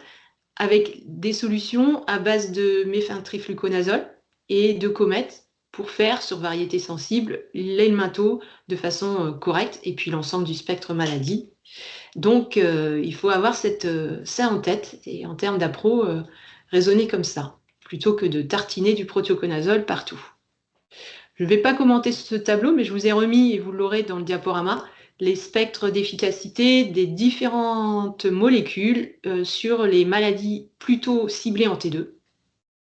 avec des solutions à base de méfentrifluconazole et de comète, pour faire sur variétés sensibles l'helminto de façon correcte et puis l'ensemble du spectre maladie. Donc, il faut avoir ça en tête et en termes d'appro, raisonner comme ça, plutôt que de tartiner du prothioconazole partout. Je ne vais pas commenter ce tableau, mais je vous ai remis, et vous l'aurez dans le diaporama, les spectres d'efficacité des différentes molécules sur les maladies plutôt ciblées en T2,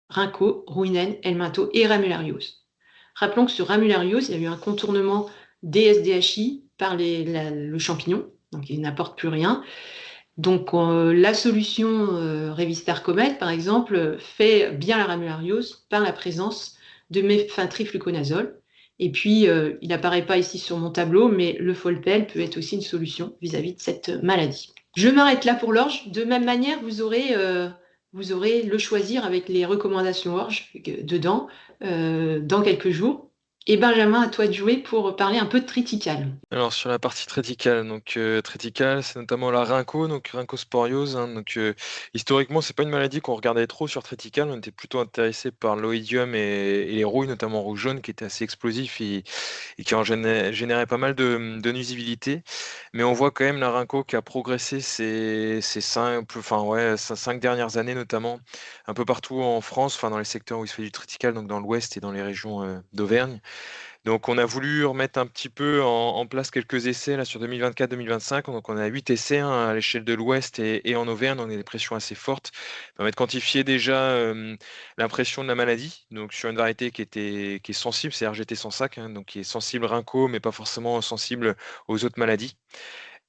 Rhinco, Rouinen, Helminto et Ramulariose. Rappelons que sur Ramulariose, il y a eu un contournement des SDHI par le champignon, donc il n'apporte plus rien. Donc la solution Revistar Comet, par exemple, fait bien la ramulariose par la présence de mefentrifluconazole. Et puis, il n'apparaît pas ici sur mon tableau, mais le Folpel peut être aussi une solution vis-à-vis de cette maladie. Je m'arrête là pour l'orge. De même manière, vous aurez le choisir avec les recommandations orge dedans dans quelques jours. Et Benjamin, à toi de jouer pour parler un peu de triticale. Alors sur la partie triticale, donc triticale, c'est notamment la rhinco, donc rhincosporiose, hein, donc historiquement, c'est pas une maladie qu'on regardait trop sur triticale, on était plutôt intéressé par l'oïdium et les rouilles, notamment rouge jaune, qui étaient assez explosifs et qui en généraient pas mal de nuisibilité. Mais on voit quand même la rhinco qui a progressé ces cinq dernières années, notamment un peu partout en France, enfin dans les secteurs où il se fait du triticale, donc dans l'ouest et dans les régions d'Auvergne. Donc on a voulu remettre un petit peu en place quelques essais là sur 2024-2025. Donc on a 8 essais, hein, à l'échelle de l'Ouest et en Auvergne. On a des pressions assez fortes. Ça permet de quantifier déjà l'impression de la maladie. Donc sur une variété qui est sensible, c'est RGT sans sac, hein, donc qui est sensible rhinco, mais pas forcément sensible aux autres maladies.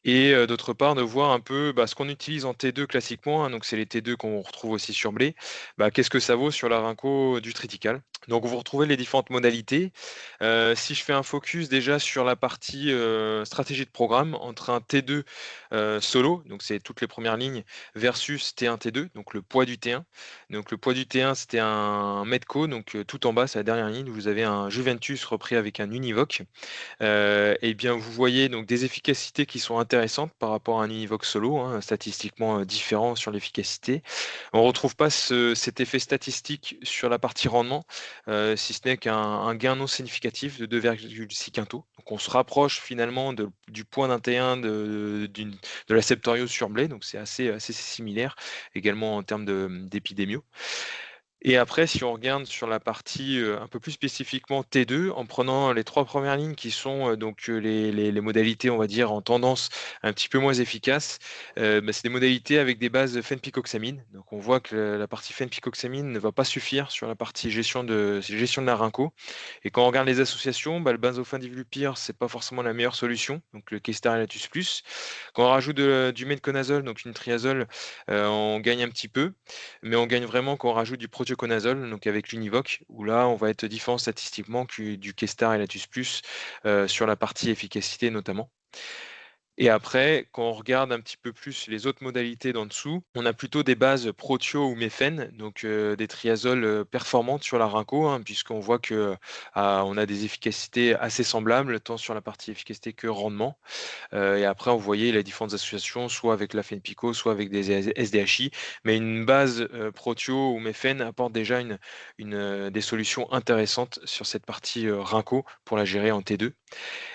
Et d'autre part, de voir un peu ce qu'on utilise en T2 classiquement, hein, donc c'est les T2 qu'on retrouve aussi sur blé. Qu'est-ce que ça vaut sur la rhinco du triticale? Donc vous retrouvez les différentes modalités. Si je fais un focus déjà sur la partie stratégie de programme entre un T2 solo, donc c'est toutes les premières lignes, versus T1, T2, donc le poids du T1. Donc le poids du T1, c'était un Medco, donc tout en bas, c'est la dernière ligne, vous avez un Juventus repris avec un Univoque. Eh bien, vous voyez donc des efficacités qui sont intéressantes par rapport à un Univox solo, hein, statistiquement différent sur l'efficacité. On ne retrouve pas cet effet statistique sur la partie rendement, si ce n'est qu'un gain non significatif de 2,6 quintaux. Donc on se rapproche finalement du point d'un T1 de la septoriose sur blé, donc c'est assez similaire également en termes d'épidémio. Et après, si on regarde sur la partie, un peu plus spécifiquement T2, en prenant les 3 premières lignes qui sont, les modalités, on va dire, en tendance un petit peu moins efficaces, c'est des modalités avec des bases fenpicoxamine. Donc on voit que la partie fenpicoxamine ne va pas suffire sur la partie gestion de la rhinco. Et quand on regarde les associations, le benzophendivlupyr, c'est pas forcément la meilleure solution, donc le Kestar Elatus plus. Quand on rajoute du metconazole, donc une triazole, on gagne un petit peu, mais on gagne vraiment quand on rajoute du prothioconazole, donc avec l'Univoque, où là, on va être différent statistiquement que du Kestar Elatus plus sur la partie efficacité notamment. Et après, quand on regarde un petit peu plus les autres modalités d'en dessous, on a plutôt des bases protio ou méphène, donc des triazoles performantes sur la rhinco, hein, puisqu'on voit que on a des efficacités assez semblables, tant sur la partie efficacité que rendement. Et après, on voyait les différentes associations, soit avec la FENPICO, soit avec des SDHI, mais une base protio ou méphène apporte déjà des solutions intéressantes sur cette partie rhinco pour la gérer en T2.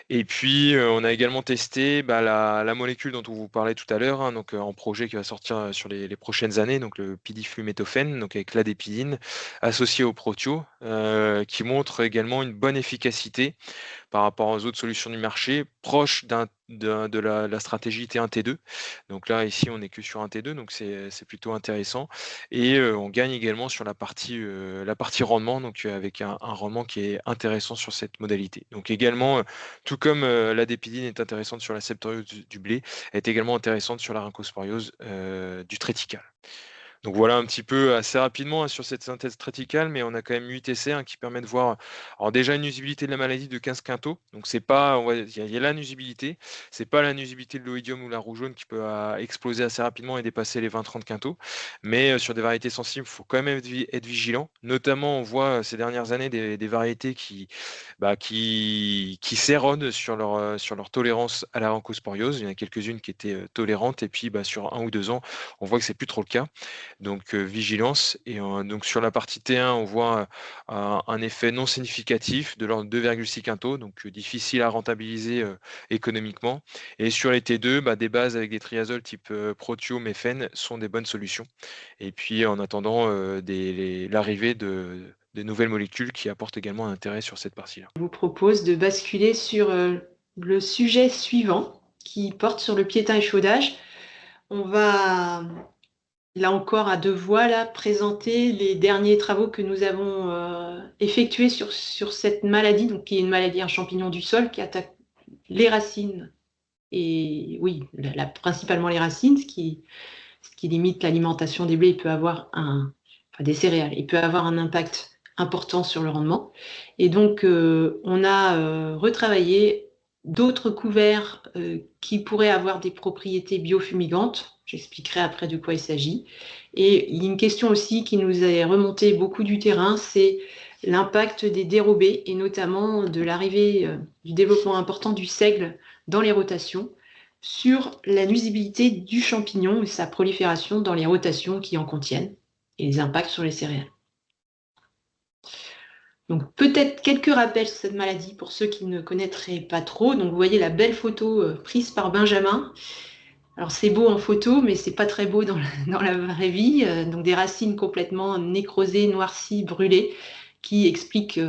Et puis, on a également testé la molécule dont on vous parlait tout à l'heure, hein, donc en projet qui va sortir sur les prochaines années, donc le pidiflumétophène, donc avec l'adépidine, associé au protio, qui montre également une bonne efficacité par rapport aux autres solutions du marché, proche de la stratégie T1, T2. Donc là, ici, on n'est que sur un T2, donc c'est plutôt intéressant. Et on gagne également sur la partie rendement, donc avec un rendement qui est intéressant sur cette modalité. Donc également, tout comme l'adépidine est intéressante sur la septoriose du blé, elle est également intéressante sur la rhincosporiose du triticale. Donc voilà un petit peu assez rapidement, hein, sur cette synthèse triticale, mais on a quand même 8 essais, hein, qui permettent de voir, alors déjà une nuisibilité de la maladie de 15 quintaux. Donc c'est pas, il y a la nuisibilité, c'est pas la nuisibilité de l'oïdium ou la roue jaune qui peut exploser assez rapidement et dépasser les 20-30 quintaux. Mais sur des variétés sensibles, il faut quand même être vigilant. Notamment, on voit ces dernières années des variétés qui s'érodent sur leur tolérance à la rhincosporiose. Il y en a quelques-unes qui étaient tolérantes, et puis sur 1 ou 2 ans, on voit que c'est plus trop le cas. Donc vigilance. Et donc sur la partie T1, on voit un effet non significatif de l'ordre de 2,6 quintaux, donc difficile à rentabiliser économiquement. Et sur les T2, des bases avec des triazoles type protium et phène sont des bonnes solutions. Et puis en attendant l'arrivée des nouvelles molécules qui apportent également un intérêt sur cette partie-là. Je vous propose de basculer sur le sujet suivant qui porte sur le piétin échaudage. On va, là encore, à deux voix, là, présenter les derniers travaux que nous avons effectués sur cette maladie, donc, qui est une maladie, un champignon du sol qui attaque les racines, et oui, principalement les racines, ce qui limite l'alimentation des blés, peut avoir des céréales, il peut avoir un impact important sur le rendement. Et donc, on a retravaillé d'autres couverts qui pourraient avoir des propriétés biofumigantes. J'expliquerai après de quoi il s'agit. Et il y a une question aussi qui nous est remontée beaucoup du terrain, c'est l'impact des dérobés et notamment de l'arrivée du développement important du seigle dans les rotations sur la nuisibilité du champignon et sa prolifération dans les rotations qui en contiennent et les impacts sur les céréales. Donc peut-être quelques rappels sur cette maladie pour ceux qui ne connaîtraient pas trop. Donc vous voyez la belle photo prise par Benjamin. Alors c'est beau en photo, mais c'est pas très beau dans la vraie vie. Donc des racines complètement nécrosées, noircies, brûlées, qui expliquent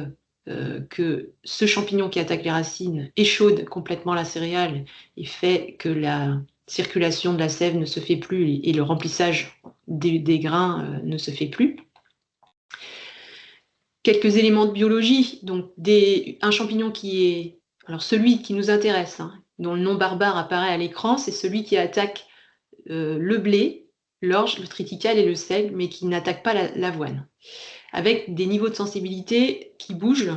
que ce champignon qui attaque les racines échaude complètement la céréale et fait que la circulation de la sève ne se fait plus et le remplissage des grains ne se fait plus. Quelques éléments de biologie, donc un champignon qui est, alors celui qui nous intéresse, dont le nom barbare apparaît à l'écran, c'est celui qui attaque le blé, l'orge, le triticale et le seigle, mais qui n'attaque pas l'avoine, avec des niveaux de sensibilité qui bougent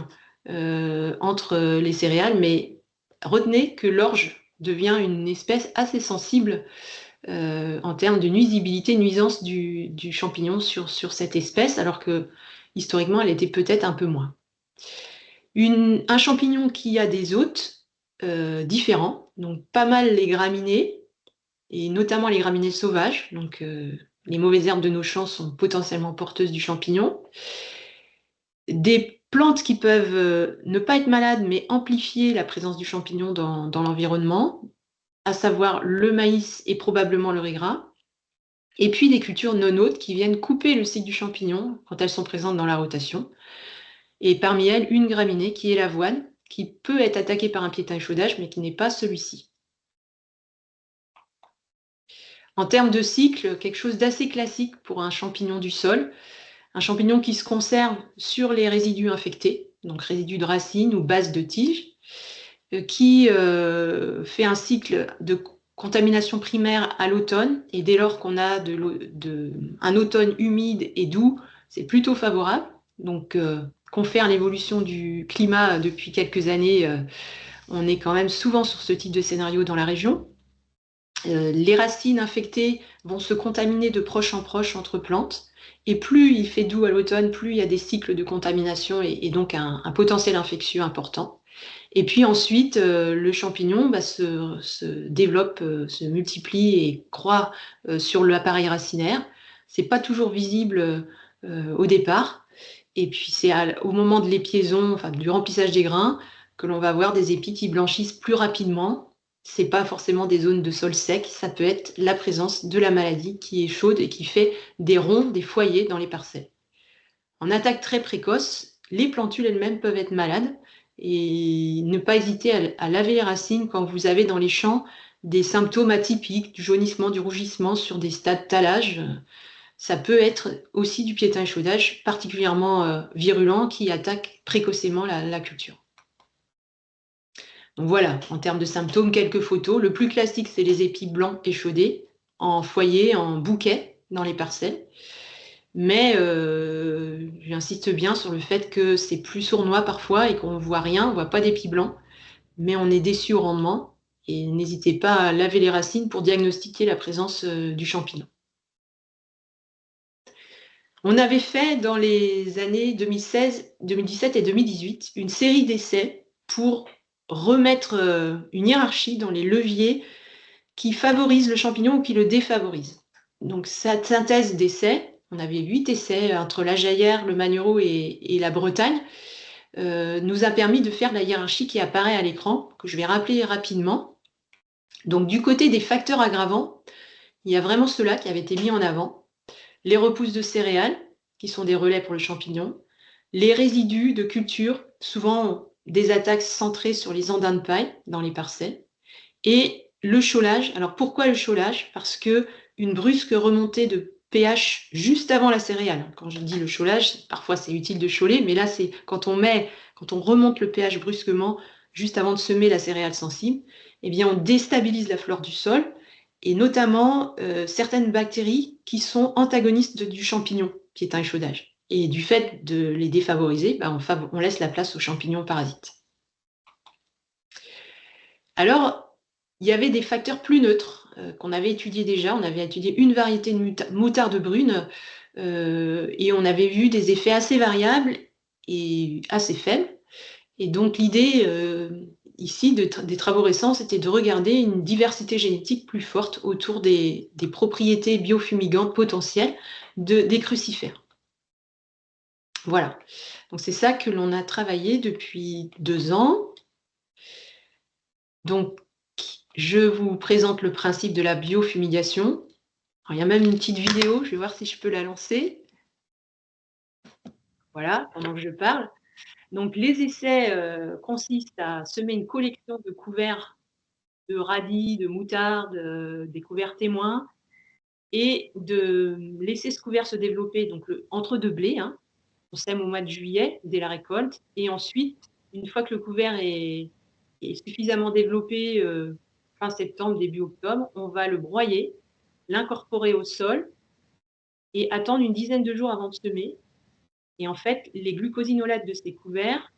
entre les céréales, mais retenez que l'orge devient une espèce assez sensible en termes de nuisibilité, nuisance du champignon sur cette espèce, alors que historiquement, elle était peut-être un peu moins. Un champignon qui a des hôtes différents, donc pas mal les graminées, et notamment les graminées sauvages, donc les mauvaises herbes de nos champs sont potentiellement porteuses du champignon. Des plantes qui peuvent ne pas être malades, mais amplifier la présence du champignon dans l'environnement, à savoir le maïs et probablement le riz gras. Et puis des cultures non hôtes qui viennent couper le cycle du champignon quand elles sont présentes dans la rotation. Et parmi elles, une graminée qui est l'avoine, qui peut être attaquée par un piétin échaudage, mais qui n'est pas celui-ci. En termes de cycle, quelque chose d'assez classique pour un champignon du sol, un champignon qui se conserve sur les résidus infectés, donc résidus de racines ou bases de tiges, qui fait un cycle de contamination primaire à l'automne, et dès lors qu'on a un automne humide et doux, c'est plutôt favorable. Donc, confère l'évolution du climat depuis quelques années, on est quand même souvent sur ce type de scénario dans la région. Les racines infectées vont se contaminer de proche en proche entre plantes, et plus il fait doux à l'automne, plus il y a des cycles de contamination et donc un potentiel infectieux important. Et puis ensuite, le champignon se développe, se multiplie et croît sur l'appareil racinaire. C'est pas toujours visible au départ. Et puis c'est au moment de l'épiaison, enfin du remplissage des grains, que l'on va avoir des épis qui blanchissent plus rapidement. C'est pas forcément des zones de sol sec, ça peut être la présence de la maladie qui est chaude et qui fait des ronds, des foyers dans les parcelles. En attaque très précoce, les plantules elles-mêmes peuvent être malades, et ne pas hésiter à laver les racines quand vous avez dans les champs des symptômes atypiques, du jaunissement, du rougissement sur des stades tallage. Ça peut être aussi du piétin échaudage particulièrement virulent qui attaque précocement la culture. Donc voilà, en termes de symptômes, quelques photos. Le plus classique, c'est les épis blancs échaudés, en foyer, en bouquet dans les parcelles. Mais j'insiste bien sur le fait que c'est plus sournois parfois et qu'on ne voit rien, on ne voit pas d'épis blancs, mais on est déçu au rendement. Et n'hésitez pas à laver les racines pour diagnostiquer la présence du champignon. On avait fait dans les années 2016, 2017 et 2018 une série d'essais pour remettre une hiérarchie dans les leviers qui favorisent le champignon ou qui le défavorisent. Donc, cette synthèse d'essais, on avait 8 essais entre la Jaillère, le Magnerot et la Bretagne, nous a permis de faire la hiérarchie qui apparaît à l'écran, que je vais rappeler rapidement. Donc, du côté des facteurs aggravants, il y a vraiment ceux-là qui avaient été mis en avant. Les repousses de céréales, qui sont des relais pour le champignon, les résidus de culture, souvent des attaques centrées sur les andins de paille dans les parcelles, et le chaulage. Alors pourquoi le chaulage? Parce que une brusque remontée de pH juste avant la céréale. Quand je dis le chaulage, parfois c'est utile de chauler, mais là c'est quand on remonte le pH brusquement juste avant de semer la céréale sensible, eh bien on déstabilise la flore du sol et notamment certaines bactéries qui sont antagonistes du champignon piétin échaudage. Et du fait de les défavoriser, on laisse la place aux champignons parasites. Alors, il y avait des facteurs plus neutres qu'on avait étudiés déjà. On avait étudié une variété de moutarde brune et on avait vu des effets assez variables et assez faibles. Et donc l'idée ici des travaux récents, c'était de regarder une diversité génétique plus forte autour des propriétés biofumigantes potentielles des crucifères. Voilà, donc c'est ça que l'on a travaillé depuis 2 ans. Donc, je vous présente le principe de la biofumigation. Alors, il y a même une petite vidéo, je vais voir si je peux la lancer. Voilà, pendant que je parle. Donc, les essais consistent à semer une collection de couverts de radis, de moutarde, des couverts témoins, et de laisser ce couvert se développer donc, entre 2 blés. Hein. On sème au mois de juillet, dès la récolte. Et ensuite, une fois que le couvert est suffisamment développé, fin septembre, début octobre, on va le broyer, l'incorporer au sol et attendre une dizaine de jours avant de semer. Et en fait, les glucosinolates de ces couverts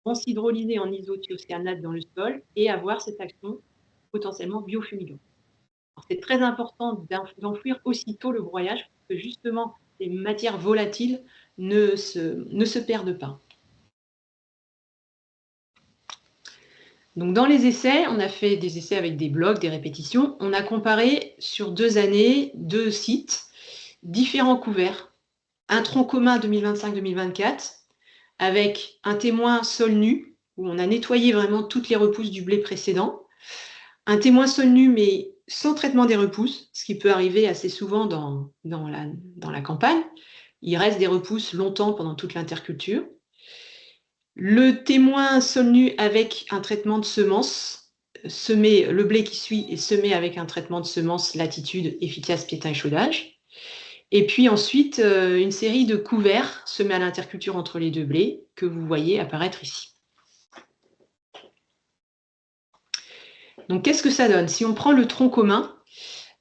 vont s'hydrolyser en isothiocyanate dans le sol et avoir cette action potentiellement biofumigante. C'est très important d'enfouir aussitôt le broyage pour que justement les matières volatiles ne se perdent pas. Donc dans les essais, on a fait des essais avec des blocs, des répétitions. On a comparé sur 2 années, 2 sites, différents couverts. Un tronc commun 2025-2024 avec un témoin sol nu, où on a nettoyé vraiment toutes les repousses du blé précédent. Un témoin sol nu, mais sans traitement des repousses, ce qui peut arriver assez souvent dans la campagne. Il reste des repousses longtemps pendant toute l'interculture. Le témoin sol nu avec un traitement de semences, semer le blé qui suit et semer avec un traitement de semences latitude efficace piétin échaudage. Et puis ensuite, une série de couverts semés à l'interculture entre les 2 blés que vous voyez apparaître ici. Donc qu'est-ce que ça donne? Si on prend le tronc commun,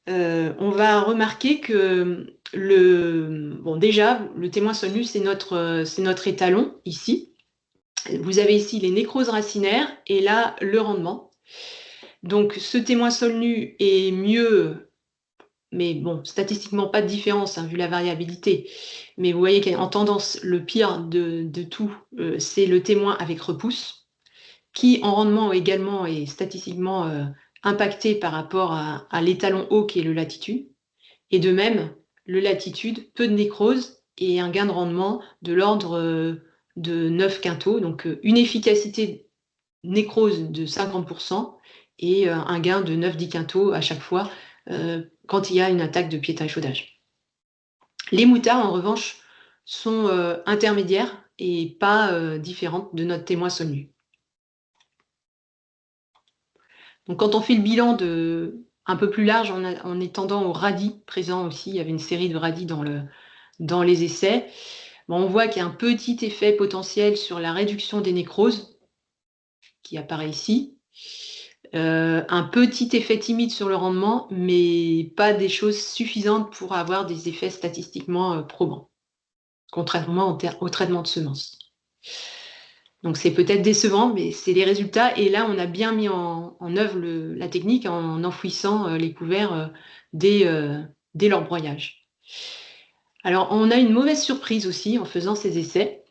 on va remarquer que déjà, le témoin sol nu, c'est notre étalon ici. Vous avez ici les nécroses racinaires et là, le rendement. Donc, ce témoin sol nu est mieux, mais bon, statistiquement, pas de différence, hein, vu la variabilité. Mais vous voyez qu'en tendance, le pire de tout, c'est le témoin avec repousse, qui en rendement également est statistiquement impacté par rapport à l'étalon haut qui est le latitude. Et de même, le latitude, peu de nécrose et un gain de rendement de l'ordre de 9 quintaux, donc une efficacité nécrose de 50% et un gain de 9-10 quintaux à chaque fois quand il y a une attaque de piétin échaudage. Les moutards, en revanche, sont intermédiaires et pas différentes de notre témoin sol nu. Donc quand on fait le bilan un peu plus large en étendant aux radis présents aussi, il y avait une série de radis dans les essais, on voit qu'il y a un petit effet potentiel sur la réduction des nécroses, qui apparaît ici. Un petit effet timide sur le rendement, mais pas des choses suffisantes pour avoir des effets statistiquement probants, contrairement au traitement de semences. Donc c'est peut-être décevant, mais c'est les résultats. Et là, on a bien mis en œuvre la technique en enfouissant les couverts dès leur broyage. Alors, on a une mauvaise surprise aussi en faisant ces essais.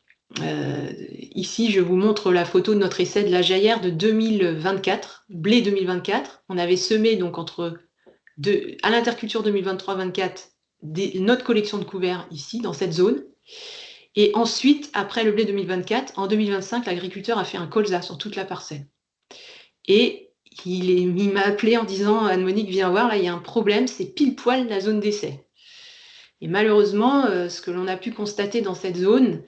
Ici, je vous montre la photo de notre essai de la Jaillère de 2024, blé 2024. On avait semé donc entre à l'interculture 2023-24 notre collection de couverts ici, dans cette zone. Et ensuite, après le blé 2024, en 2025, l'agriculteur a fait un colza sur toute la parcelle. Et il m'a appelé en disant, Anne-Monique, viens voir, là, il y a un problème, c'est pile poil la zone d'essai. Et malheureusement, ce que l'on a pu constater dans cette zone,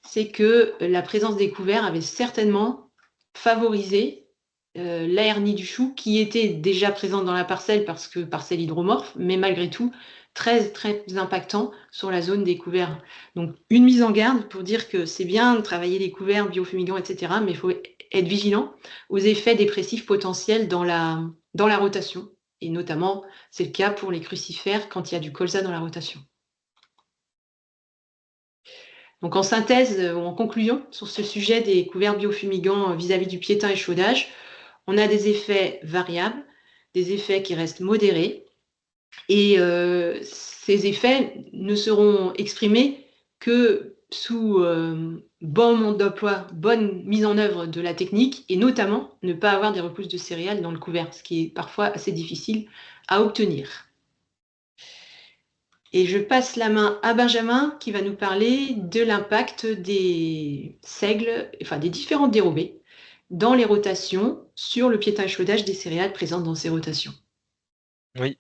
c'est que la présence des couverts avait certainement favorisé la hernie du chou, qui était déjà présente dans la parcelle parce que parcelle hydromorphe, mais malgré tout très, très impactant sur la zone des couverts. Donc une mise en garde pour dire que c'est bien de travailler les couverts biofumigants, etc., mais il faut être vigilant aux effets dépressifs potentiels dans la rotation. Et notamment, c'est le cas pour les crucifères quand il y a du colza dans la rotation. Donc en synthèse ou en conclusion sur ce sujet des couverts biofumigants vis-à-vis du piétin échaudage, on a des effets variables, des effets qui restent modérés, et ces effets ne seront exprimés que sous bon mode d'emploi, bonne mise en œuvre de la technique, et notamment ne pas avoir des repousses de céréales dans le couvert, ce qui est parfois assez difficile à obtenir. Et je passe la main à Benjamin qui va nous parler de l'impact des seigles, enfin des différentes dérobées dans les rotations sur le piétin échaudage des céréales présentes dans ces rotations. Oui.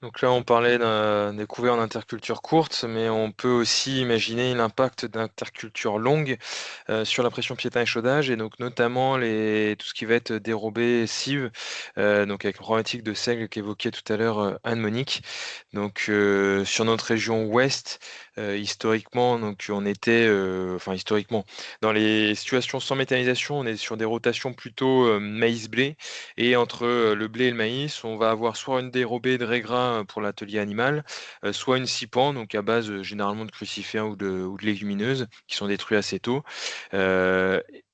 Donc là, on parlait des couverts en interculture courte, mais on peut aussi imaginer l'impact d'interculture longue sur la pression piétin échaudage, et donc notamment tout ce qui va être dérobé cive, donc avec le problématique de seigle qu'évoquait tout à l'heure Anne-Monique. Donc sur notre région ouest, historiquement, donc on était, enfin historiquement, dans les situations sans méthanisation, on est sur des rotations plutôt maïs-blé, et entre le blé et le maïs, on va avoir soit une dérobée de raigrats pour l'atelier animal, soit une scipan, donc à base généralement de crucifères ou de légumineuses, qui sont détruits assez tôt.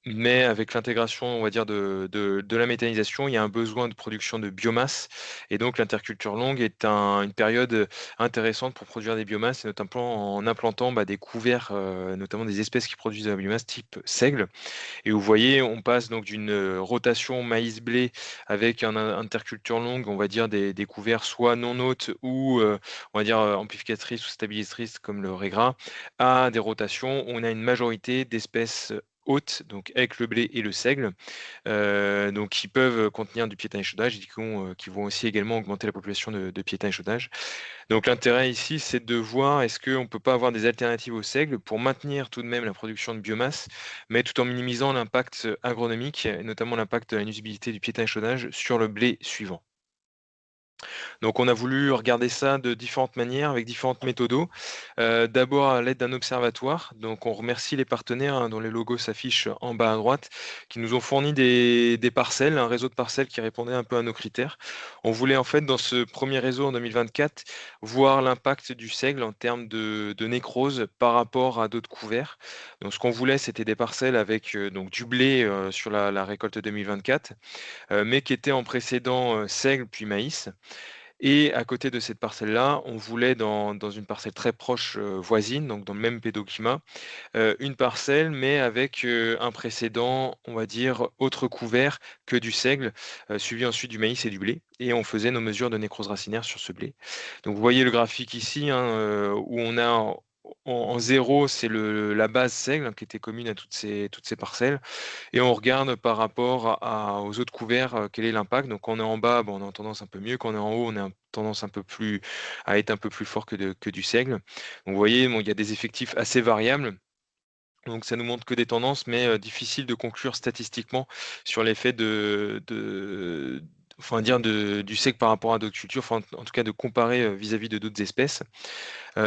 Mais avec l'intégration, on va dire, de la méthanisation, il y a un besoin de production de biomasse, et donc l'interculture longue est une période intéressante pour produire des biomasses, et notamment en implantant des couverts, notamment des espèces qui produisent de la biomasse type seigle. Et vous voyez, on passe donc d'une rotation maïs-blé avec un interculture longue, on va dire des couverts soit non hôtes ou on va dire amplificatrices ou stabilisatrices comme le raigra, à des rotations où on a une majorité d'espèces hôtes, donc avec le blé et le seigle, donc qui peuvent contenir du piétin échaudage et qui vont aussi également augmenter la population de piétin échaudage. Donc l'intérêt ici, c'est de voir est-ce qu'on ne peut pas avoir des alternatives au seigle pour maintenir tout de même la production de biomasse, mais tout en minimisant l'impact agronomique, et notamment l'impact de la nuisibilité du piétin échaudage sur le blé suivant. Donc on a voulu regarder ça de différentes manières, avec différentes méthodos. D'abord à l'aide d'un observatoire. Donc on remercie les partenaires, dont les logos s'affichent en bas à droite, qui nous ont fourni des parcelles, un réseau de parcelles qui répondait un peu à nos critères. On voulait en fait, dans ce premier réseau en 2024, voir l'impact du seigle en termes de nécrose par rapport à d'autres couverts. Donc ce qu'on voulait, c'était des parcelles avec donc du blé sur la récolte 2024, mais qui étaient en précédent seigle puis maïs. Et à côté de cette parcelle-là, on voulait dans une parcelle très proche, voisine, donc dans le même pédoclimat, une parcelle, mais avec, un précédent, on va dire, autre couvert que du seigle, suivi ensuite du maïs et du blé, et on faisait nos mesures de nécrose racinaire sur ce blé. Donc vous voyez le graphique ici, hein, où on a en 0, c'est la base seigle, hein, qui était commune à toutes ces parcelles, et on regarde par rapport aux autres couverts, quel est l'impact. Donc quand on est en bas, on est en tendance un peu mieux. Quand on est en haut, on est en tendance à être un peu plus fort que du seigle. Donc vous voyez, bon, il y a des effectifs assez variables. Donc ça nous montre que des tendances, mais difficile de conclure statistiquement sur l'effet enfin dire du seigle par rapport à d'autres cultures, enfin en tout cas de comparer vis-à-vis de d'autres espèces.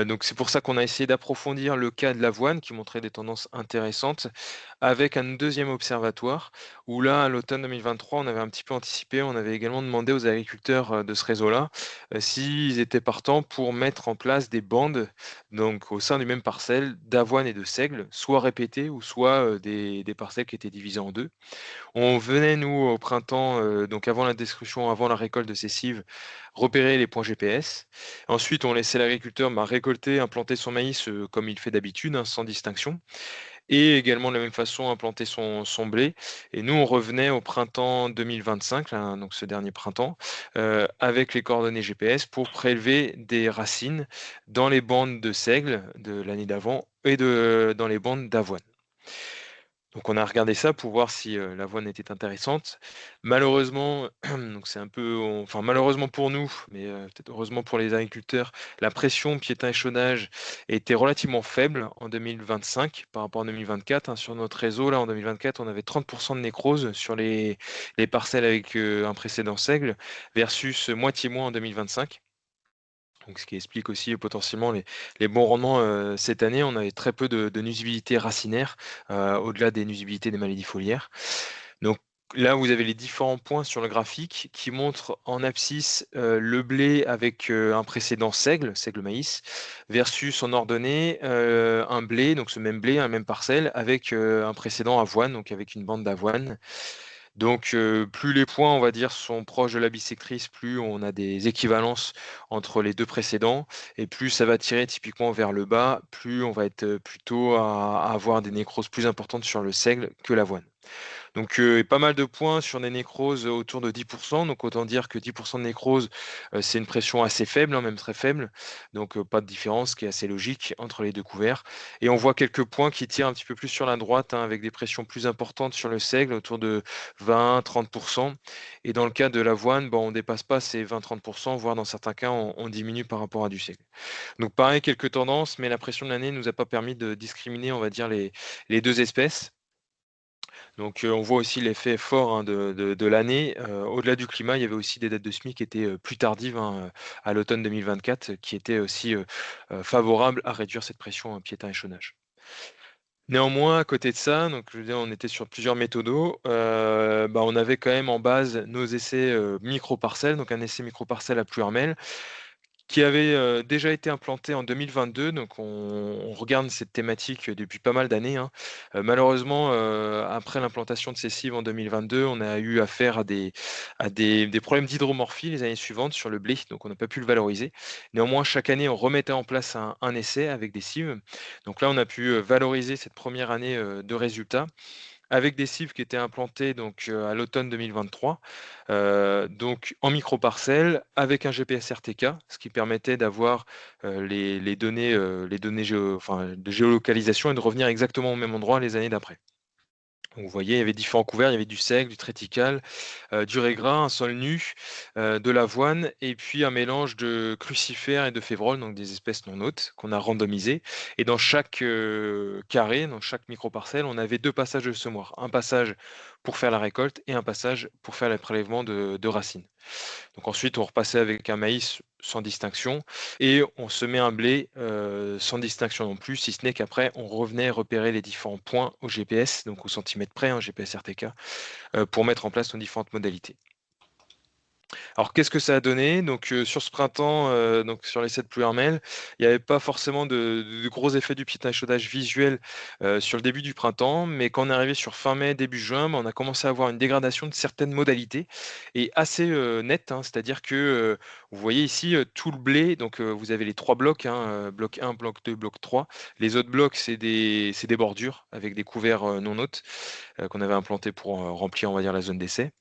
Donc c'est pour ça qu'on a essayé d'approfondir le cas de l'avoine qui montrait des tendances intéressantes avec un deuxième observatoire où là, à l'automne 2023, on avait un petit peu anticipé, on avait également demandé aux agriculteurs de ce réseau-là s'ils étaient partants pour mettre en place des bandes, donc au sein du même parcelle, d'avoine et de seigle, soit répétées ou soit des parcelles qui étaient divisées en deux. On venait, nous, au printemps, donc avant la destruction, avant la récolte de ces cives, repérer les points GPS. Ensuite, on laissait l'agriculteur récolter, implanter son maïs comme il fait d'habitude, hein, sans distinction. et également de la même façon implanter son blé. Et nous, on revenait au printemps 2025, là, donc ce dernier printemps, avec les coordonnées GPS pour prélever des racines dans les bandes de seigle de l'année d'avant et dans les bandes d'avoine. Donc on a regardé ça pour voir si, l'avoine était intéressante. Malheureusement, donc c'est un peu enfin malheureusement pour nous, mais, peut-être heureusement pour les agriculteurs, la pression piétin-échauffage était relativement faible en 2025 par rapport à 2024, hein. Sur notre réseau là, en 2024, on avait 30 de nécrose sur les parcelles avec, un précédent seigle versus moitié moins en 2025. Donc ce qui explique aussi, potentiellement les bons rendements, cette année. On avait très peu de nuisibilité racinaire, au-delà des nuisibilités des maladies foliaires. Donc là, vous avez les différents points sur le graphique qui montrent en abscisse, le blé avec, un précédent seigle maïs, versus en ordonnée, un blé, donc ce même blé, un même parcelle avec, un précédent avoine, donc avec une bande d'avoine. Donc, plus les points, on va dire, sont proches de la bissectrice, plus on a des équivalences entre les 2 précédents et plus ça va tirer typiquement vers le bas, plus on va être, plutôt à avoir des nécroses plus importantes sur le seigle que l'avoine. Donc, pas mal de points sur des nécroses autour de 10. Donc autant dire que 10 de nécrose, c'est une pression assez faible, hein, même très faible. Donc, pas de différence, ce qui est assez logique entre les 2 couverts. Et on voit quelques points qui tirent un petit peu plus sur la droite, hein, avec des pressions plus importantes sur le seigle, autour de 20-30. Et dans le cas de l'avoine, bon, on dépasse pas ces 20-30, voire dans certains cas, on diminue par rapport à du seigle. Donc pareil, quelques tendances, mais la pression de l'année nous a pas permis de discriminer, on va dire, les 2 espèces. Donc, on voit aussi l'effet fort, hein, de l'année. Au-delà du climat, il y avait aussi des dates de semis qui étaient, plus tardives, hein, à l'automne 2024, qui étaient aussi, favorables à réduire cette pression, piétin-échauffage. Néanmoins, à côté de ça, donc je veux dire, on était sur plusieurs méthodos, bah, on avait quand même en base nos essais, micro-parcelles, donc un essai micro-parcelle à Pluhermel, qui avait, déjà été implanté en 2022, donc on regarde cette thématique depuis pas mal d'années, hein. Malheureusement, après l'implantation de ces cives en 2022, on a eu affaire à des problèmes d'hydromorphie les années suivantes sur le blé, donc on n'a pas pu le valoriser. Néanmoins, chaque année, on remettait en place un essai avec des cives. Donc là, on a pu, valoriser cette première année, de résultats avec des cives qui étaient implantées donc, à l'automne 2023, donc en micro-parcelles avec un GPS RTK, ce qui permettait d'avoir, les données enfin, de géolocalisation et de revenir exactement au même endroit les années d'après. Donc vous voyez, il y avait différents couverts, il y avait du seigle, du triticale, du régras, un sol nu, de l'avoine et puis un mélange de crucifères et de févrole, donc des espèces non hôtes qu'on a randomisées. Et dans chaque, carré, dans chaque micro-parcelle, on avait 2 passages de semoir. Un passage pour faire la récolte et un passage pour faire le prélèvement de racines. Donc ensuite, on repassait avec un maïs sans distinction et on semait un blé, sans distinction non plus, si ce n'est qu'après on revenait repérer les différents points au GPS, donc au centimètre près, hein, GPS RTK, pour mettre en place nos différentes modalités. Alors qu'est-ce que ça a donné? Donc, sur ce printemps, donc sur les 7 pluies Hermel, il n'y avait pas forcément de gros effets du petit échaudage visuel, sur le début du printemps, mais quand on est arrivé sur fin mai, début juin, bah, on a commencé à avoir une dégradation de certaines modalités et assez, nette, hein. C'est-à-dire que, vous voyez ici, tout le blé, donc, vous avez les 3 blocs, hein, bloc 1, bloc 2, bloc 3. Les autres blocs, c'est des bordures avec des couverts, non hôtes, qu'on avait implantés pour, remplir, on va dire, la zone d'essai.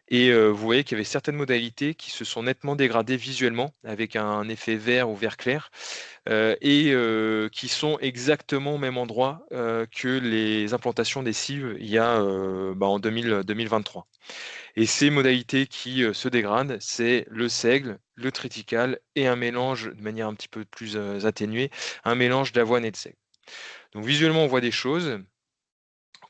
Et vous voyez qu'il y avait certaines modalités qui se sont nettement dégradées visuellement avec un effet vert ou vert clair, et qui sont exactement au même endroit, que les implantations des cives il y a, bah, en 2023. Et ces modalités qui, se dégradent, c'est le seigle, le triticale et un mélange de manière un petit peu plus, atténuée, un mélange d'avoine et de seigle. Donc visuellement, on voit des choses.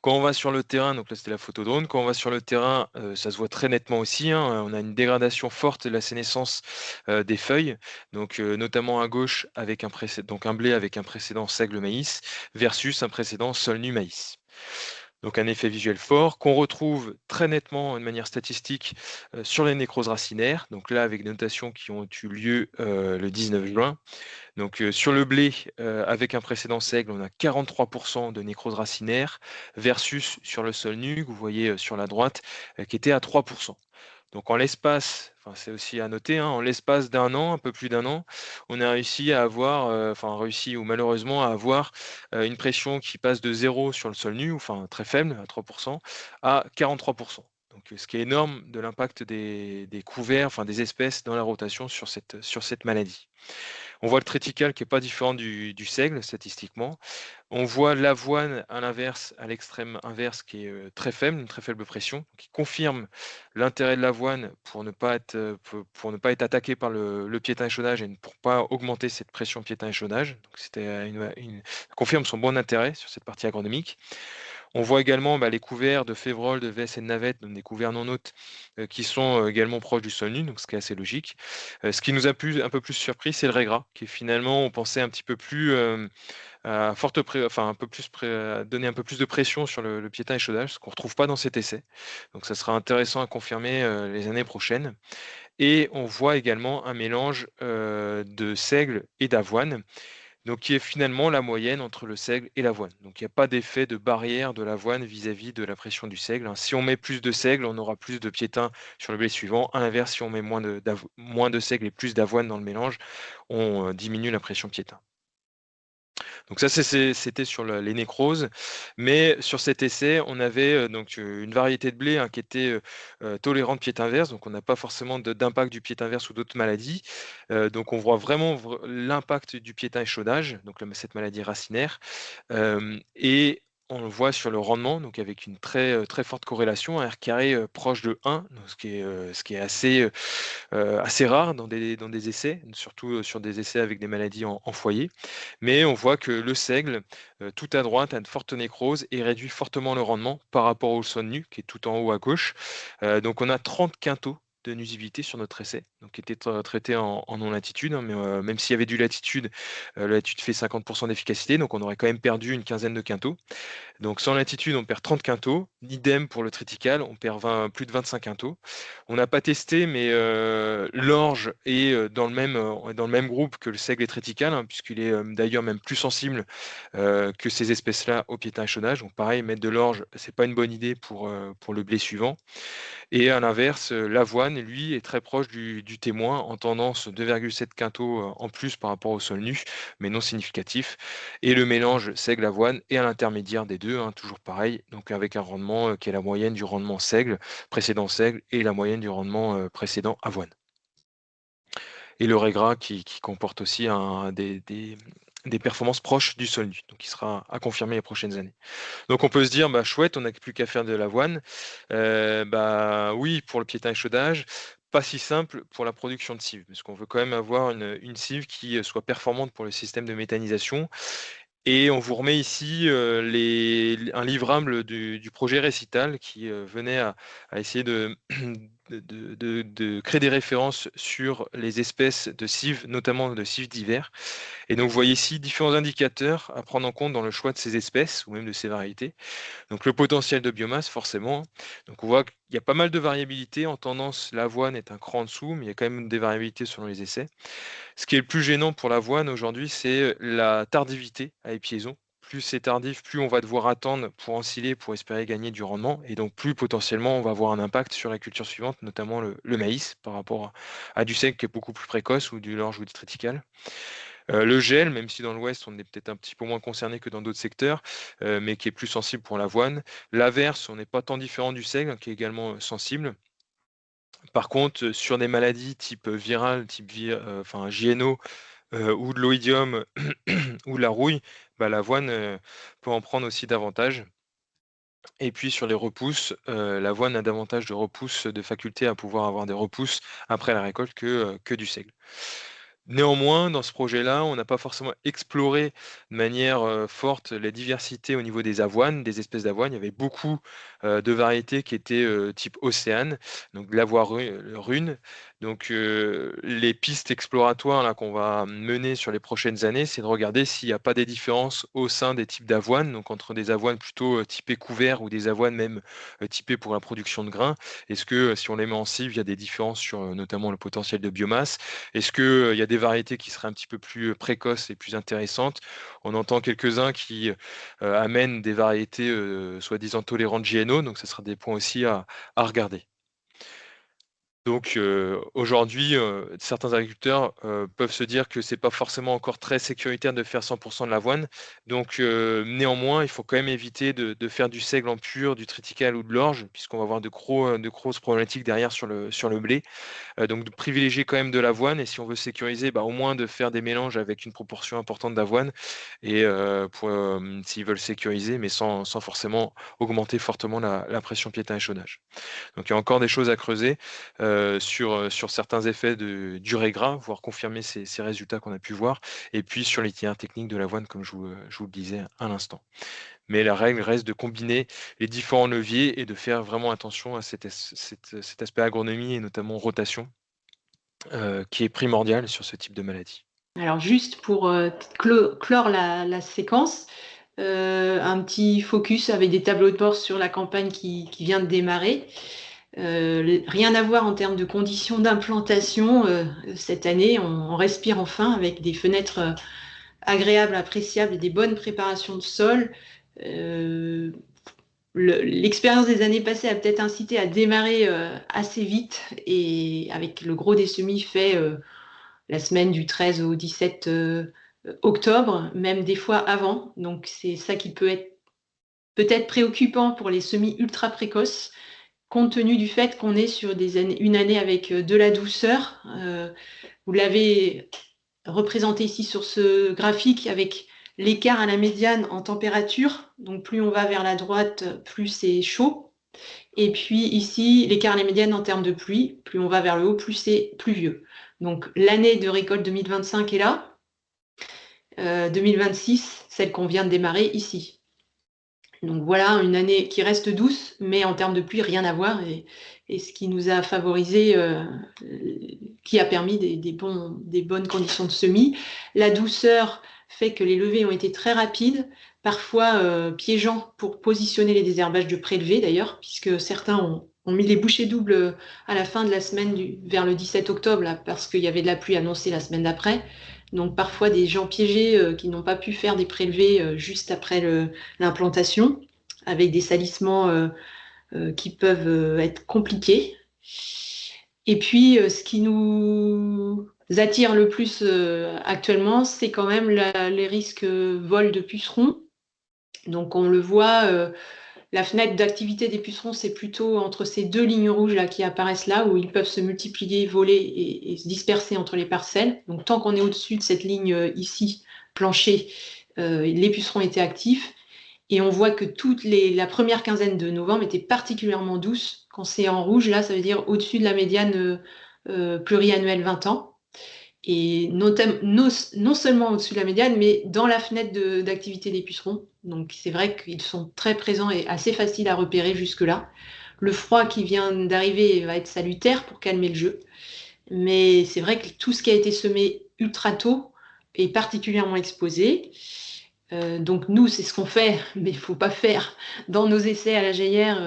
Quand on va sur le terrain, donc là c'était la photo drone, quand on va sur le terrain, ça se voit très nettement aussi, hein, on a une dégradation forte de la sénescence, des feuilles, donc notamment à gauche avec donc un blé avec un précédent seigle maïs versus un précédent sol nu maïs. Donc un effet visuel fort qu'on retrouve très nettement de manière statistique, sur les nécroses racinaires, donc là avec des notations qui ont eu lieu, le 19 juin. Donc, sur le blé, avec un précédent seigle, on a 43 de nécrose racinaire versus sur le sol nu, que vous voyez, sur la droite, qui était à 3. Donc en l'espace, enfin c'est aussi à noter, hein, en l'espace d'un an, un peu plus d'un an, on a réussi à avoir, enfin réussi ou malheureusement à avoir, une pression qui passe de 0 sur le sol nu, enfin très faible, à 3 à 43. Donc ce qui est énorme de l'impact des couverts, enfin des espèces dans la rotation sur cette maladie. On voit le triticale qui est pas différent du seigle statistiquement. On voit l'avoine à l'inverse, à l'extrême inverse qui est, très faible, une très faible pression, qui confirme l'intérêt de l'avoine pour ne pas être, pour ne pas être attaqué par le piétin échaudage et pour pas augmenter cette pression piétin échaudage. Donc c'était, ça confirme son bon intérêt sur cette partie agronomique. On voit également, bah, les couverts de févrole, de veste et de navette, donc des couverts non hôtes, qui sont, également proches du sol nu, donc ce qui est assez logique. Ce qui nous a plus un peu plus surpris, c'est le raigra, qui est finalement, on pensait un petit peu plus, à forte enfin un peu plus à donner un peu plus de pression sur le piétin échaudage, ce qu'on ne retrouve pas dans cet essai. Donc ça sera intéressant à confirmer, les années prochaines et on voit également un mélange, de seigle et d'avoine, donc qui est finalement la moyenne entre le seigle et l'avoine. Donc il n'y a pas d'effet de barrière de l'avoine vis-à-vis de la pression du seigle, hein. Si on met plus de seigle, on aura plus de piétin sur le blé suivant. À l'inverse, si on met moins de seigle et plus d'avoine dans le mélange, on, diminue la pression piétin. Donc ça, c'était sur les nécroses, mais sur cet essai, on avait, donc, une variété de blé, hein, qui était, tolérante pied inverse, donc on n'a pas forcément d'impact du pied inverse ou d'autres maladies. Donc on voit vraiment l'impact du piétin échaudage, donc cette maladie racinaire, et on le voit sur le rendement, donc avec une très forte corrélation, un R carré, proche de 1, donc ce qui est assez rare dans des essais, surtout, sur des essais avec des maladies en foyer. Mais on voit que le seigle, tout à droite, a une forte nécrose et réduit fortement le rendement par rapport au sol nu, qui est tout en haut à gauche. Donc on a 30 quintaux de nuisibilité sur notre essai, donc qui était traité en non-latitude, hein, mais même s'il y avait du latitude, la latitude fait 50 d'efficacité, donc on aurait quand même perdu une quinzaine de quintaux. Donc sans latitude, on perd 30 quintaux. Idem pour le triticale, on perd plus de 25 quintaux. On n'a pas testé, mais l'orge est, dans le même groupe que le seigle et triticale, hein, puisqu'il est, d'ailleurs même plus sensible, que ces espèces-là au piétin échaudage. Donc pareil, mettre de l'orge, c'est pas une bonne idée pour le blé suivant. Et à l'inverse, l'avoine, lui, est très proche du témoin, en tendance 2,7 quintaux, en plus par rapport au sol nu, mais non significatif. Et le mélange seigle-avoine est à l'intermédiaire des 2, hein, toujours pareil, donc avec un rendement, qui est la moyenne du rendement précédent seigle et la moyenne du rendement, précédent avoine. Et le raigra qui comporte aussi des performances proches du sol nu, donc qui sera à confirmer les prochaines années. Donc on peut se dire: «Bah, chouette, on n'a plus qu'à faire de l'avoine». Bah, oui, pour le piétin échaudage, pas si simple pour la production de cives, parce qu'on veut quand même avoir une cive qui, soit performante pour le système de méthanisation et on vous remet ici, un livrable du projet Récital qui, venait à essayer de de créer des références sur les espèces de cives, notamment de cives d'hiver. Et donc vous voyez ici différents indicateurs à prendre en compte dans le choix de ces espèces ou même de ces variétés. Donc le potentiel de biomasse, forcément. Donc on voit qu'il y a pas mal de variabilité. En tendance, l'avoine est un cran en dessous, mais il y a quand même des variabilités selon les essais. Ce qui est le plus gênant pour l'avoine aujourd'hui, c'est la tardivité à épiaison. Plus c'est tardif, plus on va devoir attendre pour ensiler, pour espérer gagner du rendement. Et donc plus potentiellement on va avoir un impact sur la culture suivante, notamment le maïs, par rapport à du sec qui est beaucoup plus précoce ou du l'orge ou du triticale. Le gel, même si dans l'Ouest, on est peut-être un petit peu moins concerné que dans d'autres secteurs, mais qui est plus sensible pour l'avoine. L'averse, on n'est pas tant différent du seigle, hein, qui est également, sensible. Par contre, sur des maladies type, virales, type enfin JNO, ou de l'oïdium ou de la rouille, bah, l'avoine, peut en prendre aussi davantage. Et puis sur les repousses, l'avoine a davantage de repousses, de faculté à pouvoir avoir des repousses après la récolte que du seigle. Néanmoins, dans ce projet-là, on n'a pas forcément exploré de manière, forte les diversités au niveau des avoines, des espèces d'avoine. Il y avait beaucoup, de variétés qui étaient, type océane, donc de l'avoine rune. Donc, les pistes exploratoires là qu'on va mener sur les prochaines années, c'est de regarder s'il n'y a pas des différences au sein des types d'avoine, donc entre des avoines plutôt, typées couvert ou des avoines même, typées pour la production de grains. Est-ce que, si on les met en cive, il y a des différences sur, notamment le potentiel de biomasse? Est-ce que, il y a des variétés qui seraient un petit peu plus, précoces et plus intéressantes? On entend quelques-uns qui, amènent des variétés, soi-disant tolérantes GNO, donc ce sera des points aussi à regarder. Donc aujourd'hui, certains agriculteurs peuvent se dire que c'est pas forcément encore très sécuritaire de faire 100 de l'avoine. Donc néanmoins, il faut quand même éviter de faire du seigle en pur, du triticale ou de l'orge, puisqu'on va avoir de grosses problématiques derrière sur le blé. Donc de privilégier quand même de l'avoine et si on veut sécuriser, bah, au moins de faire des mélanges avec une proportion importante d'avoine et s'ils veulent sécuriser, mais sans forcément augmenter fortement la pression piétin échaudage. Donc il y a encore des choses à creuser sur certains effets de durée gras, voire confirmer ces résultats qu'on a pu voir, et puis sur l'itinéraire technique de l'avoine, comme je vous le disais à l'instant. Mais la règle reste de combiner les différents leviers et de faire vraiment attention à cet aspect agronomie et notamment rotation, qui est primordial sur ce type de maladie. Alors juste pour clore la séquence, un petit focus avec des tableaux de bord sur la campagne qui vient de démarrer. Rien à voir en termes de conditions d'implantation. Cette année, on respire enfin avec des fenêtres agréables, appréciables et des bonnes préparations de sol. L'expérience des années passées a peut-être incité à démarrer assez vite et avec le gros des semis fait la semaine du 13 au 17 octobre, même des fois avant. Donc c'est ça qui peut être peut-être préoccupant pour les semis ultra précoces, compte tenu du fait qu'on est sur une année avec de la douceur. Vous l'avez représenté ici sur ce graphique avec l'écart à la médiane en température. Donc plus on va vers la droite, plus c'est chaud. Et puis ici, l'écart à la médiane en termes de pluie, plus on va vers le haut, plus c'est pluvieux. Donc l'année de récolte 2025 est là. 2026, celle qu'on vient de démarrer ici. Donc voilà, une année qui reste douce, mais en termes de pluie, rien à voir. Et ce qui nous a favorisé, qui a permis des bonnes conditions de semis. La douceur fait que les levées ont été très rapides, parfois piégeants pour positionner les désherbages de prélevés d'ailleurs, puisque certains ont mis les bouchées doubles à la fin de la semaine vers le 17 octobre, là, parce qu'il y avait de la pluie annoncée la semaine d'après. Donc parfois des gens piégés qui n'ont pas pu faire des prélevés juste après l'implantation, avec des salissements qui peuvent être compliqués. Et puis ce qui nous attire le plus actuellement, c'est quand même les risques vol de pucerons. Donc on le voit, la fenêtre d'activité des pucerons, c'est plutôt entre ces deux lignes rouges là qui apparaissent là, où ils peuvent se multiplier, voler et se disperser entre les parcelles. Donc tant qu'on est au-dessus de cette ligne ici, plancher, les pucerons étaient actifs. Et on voit que la première quinzaine de novembre était particulièrement douce. Quand c'est en rouge, là, ça veut dire au-dessus de la médiane pluriannuelle 20 ans. Et non seulement au-dessus de la médiane, mais dans la fenêtre d'activité des pucerons. Donc c'est vrai qu'ils sont très présents et assez faciles à repérer jusque-là. Le froid qui vient d'arriver va être salutaire pour calmer le jeu. Mais c'est vrai que tout ce qui a été semé ultra tôt est particulièrement exposé. Donc nous, c'est ce qu'on fait, mais il ne faut pas faire. Dans nos essais à la Jaillère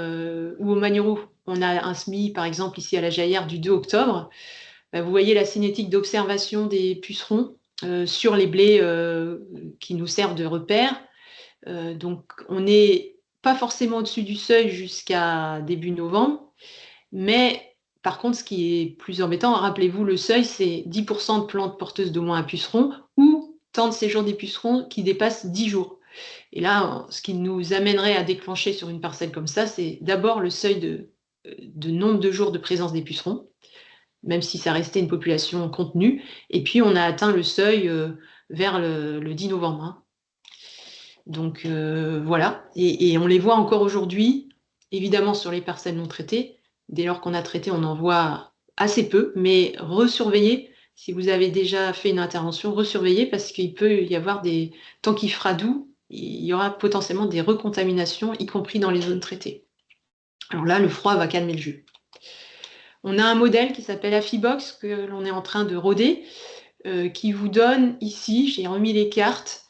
ou au Magnereau, on a un SMI, par exemple, ici à la Jaillère du 2 octobre. Vous voyez la cinétique d'observation des pucerons sur les blés qui nous servent de repère. Donc on n'est pas forcément au-dessus du seuil jusqu'à début novembre, mais par contre, ce qui est plus embêtant, rappelez-vous, le seuil, c'est 10% de plantes porteuses d'au moins un puceron ou tant de séjours des pucerons qui dépassent 10 jours. Et là, ce qui nous amènerait à déclencher sur une parcelle comme ça, c'est d'abord le seuil de nombre de jours de présence des pucerons, même si ça restait une population contenue. Et puis, on a atteint le seuil vers le 10 novembre. Hein. Donc, voilà. Et on les voit encore aujourd'hui, évidemment sur les parcelles non traitées. Dès lors qu'on a traité, on en voit assez peu, mais resurveillez. Si vous avez déjà fait une intervention, resurveillez parce qu'il peut y avoir tant qu'il fera doux, il y aura potentiellement des recontaminations, y compris dans les zones traitées. Alors là, le froid va calmer le jeu. On a un modèle qui s'appelle Afibox que l'on est en train de roder, qui vous donne ici, j'ai remis les cartes,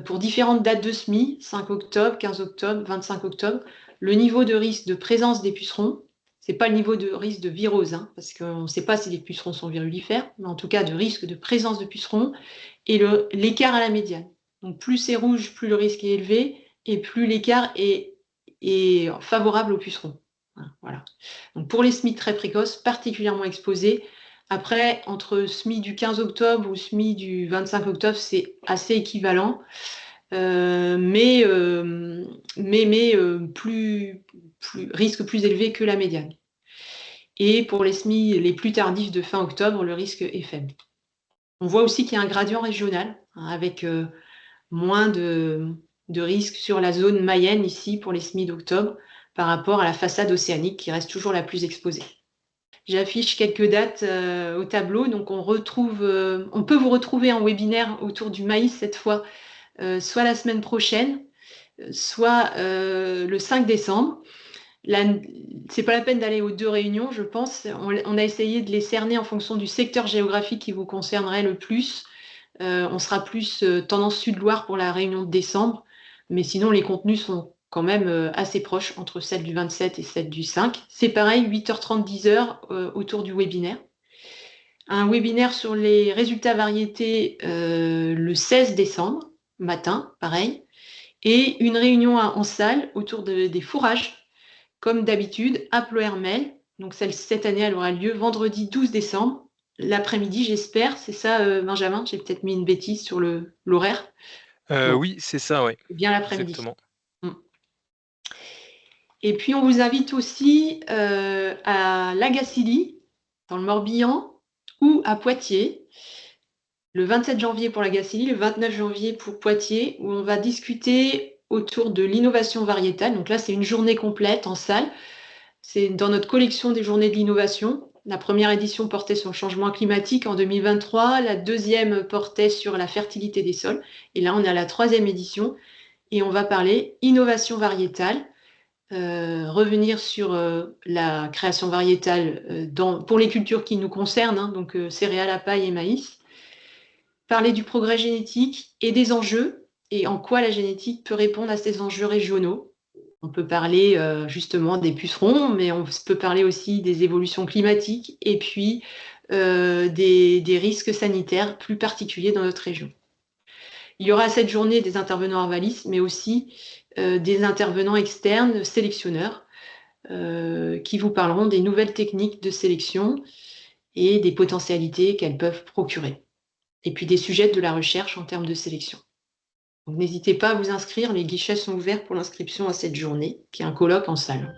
pour différentes dates de semis, 5 octobre, 15 octobre, 25 octobre, le niveau de risque de présence des pucerons. C'est pas le niveau de risque de virose, hein, parce qu'on ne sait pas si les pucerons sont virulifères, mais en tout cas de risque de présence de pucerons, et l'écart à la médiane. Donc plus c'est rouge, plus le risque est élevé, et plus l'écart est favorable aux pucerons. Voilà. Donc pour les semis très précoces, particulièrement exposés. Après, entre semis du 15 octobre ou semis du 25 octobre, c'est assez équivalent, mais risque plus élevé que la médiane. Et pour les semis les plus tardifs de fin octobre, le risque est faible. On voit aussi qu'il y a un gradient régional, avec moins de risques sur la zone Mayenne ici pour les semis d'octobre par rapport à la façade océanique qui reste toujours la plus exposée. J'affiche quelques dates au tableau, donc on peut vous retrouver en webinaire autour du maïs cette fois, soit la semaine prochaine, soit le 5 décembre. C'est pas la peine d'aller aux 2 réunions, je pense. On a essayé de les cerner en fonction du secteur géographique qui vous concernerait le plus. On sera plus tendance Sud-Loire pour la réunion de décembre, mais sinon les contenus sont quand même assez proches entre celle du 27 et celle du 5. C'est pareil, 8h30, 10h autour du webinaire. Un webinaire sur les résultats variétés le 16 décembre, matin, pareil. Et une réunion en salle autour des fourrages, comme d'habitude, à Ploërmel. Donc cette année, elle aura lieu vendredi 12 décembre, l'après-midi, j'espère. C'est ça, Benjamin? J'ai peut-être mis une bêtise sur l'horaire. Non, Oui, c'est ça, ouais, c'est bien l'après-midi. exactement. Et puis, on vous invite aussi à Lagacilly, dans le Morbihan, ou à Poitiers, le 27 janvier pour Lagacilly, le 29 janvier pour Poitiers, où on va discuter autour de l'innovation variétale. Donc là, c'est une journée complète en salle. C'est dans notre collection des journées de l'innovation. La première édition portait sur le changement climatique en 2023, la deuxième portait sur la fertilité des sols, et là on est à la troisième édition, et on va parler innovation variétale, revenir sur la création variétale pour les cultures qui nous concernent, hein, donc céréales à paille et maïs, parler du progrès génétique et des enjeux, et en quoi la génétique peut répondre à ces enjeux régionaux. On peut parler justement des pucerons, mais on peut parler aussi des évolutions climatiques et puis des risques sanitaires plus particuliers dans notre région. Il y aura cette journée des intervenants Arvalis, mais aussi des intervenants externes, sélectionneurs, qui vous parleront des nouvelles techniques de sélection et des potentialités qu'elles peuvent procurer. Et puis des sujets de la recherche en termes de sélection. Donc n'hésitez pas à vous inscrire, les guichets sont ouverts pour l'inscription à cette journée, qui est un colloque en salle.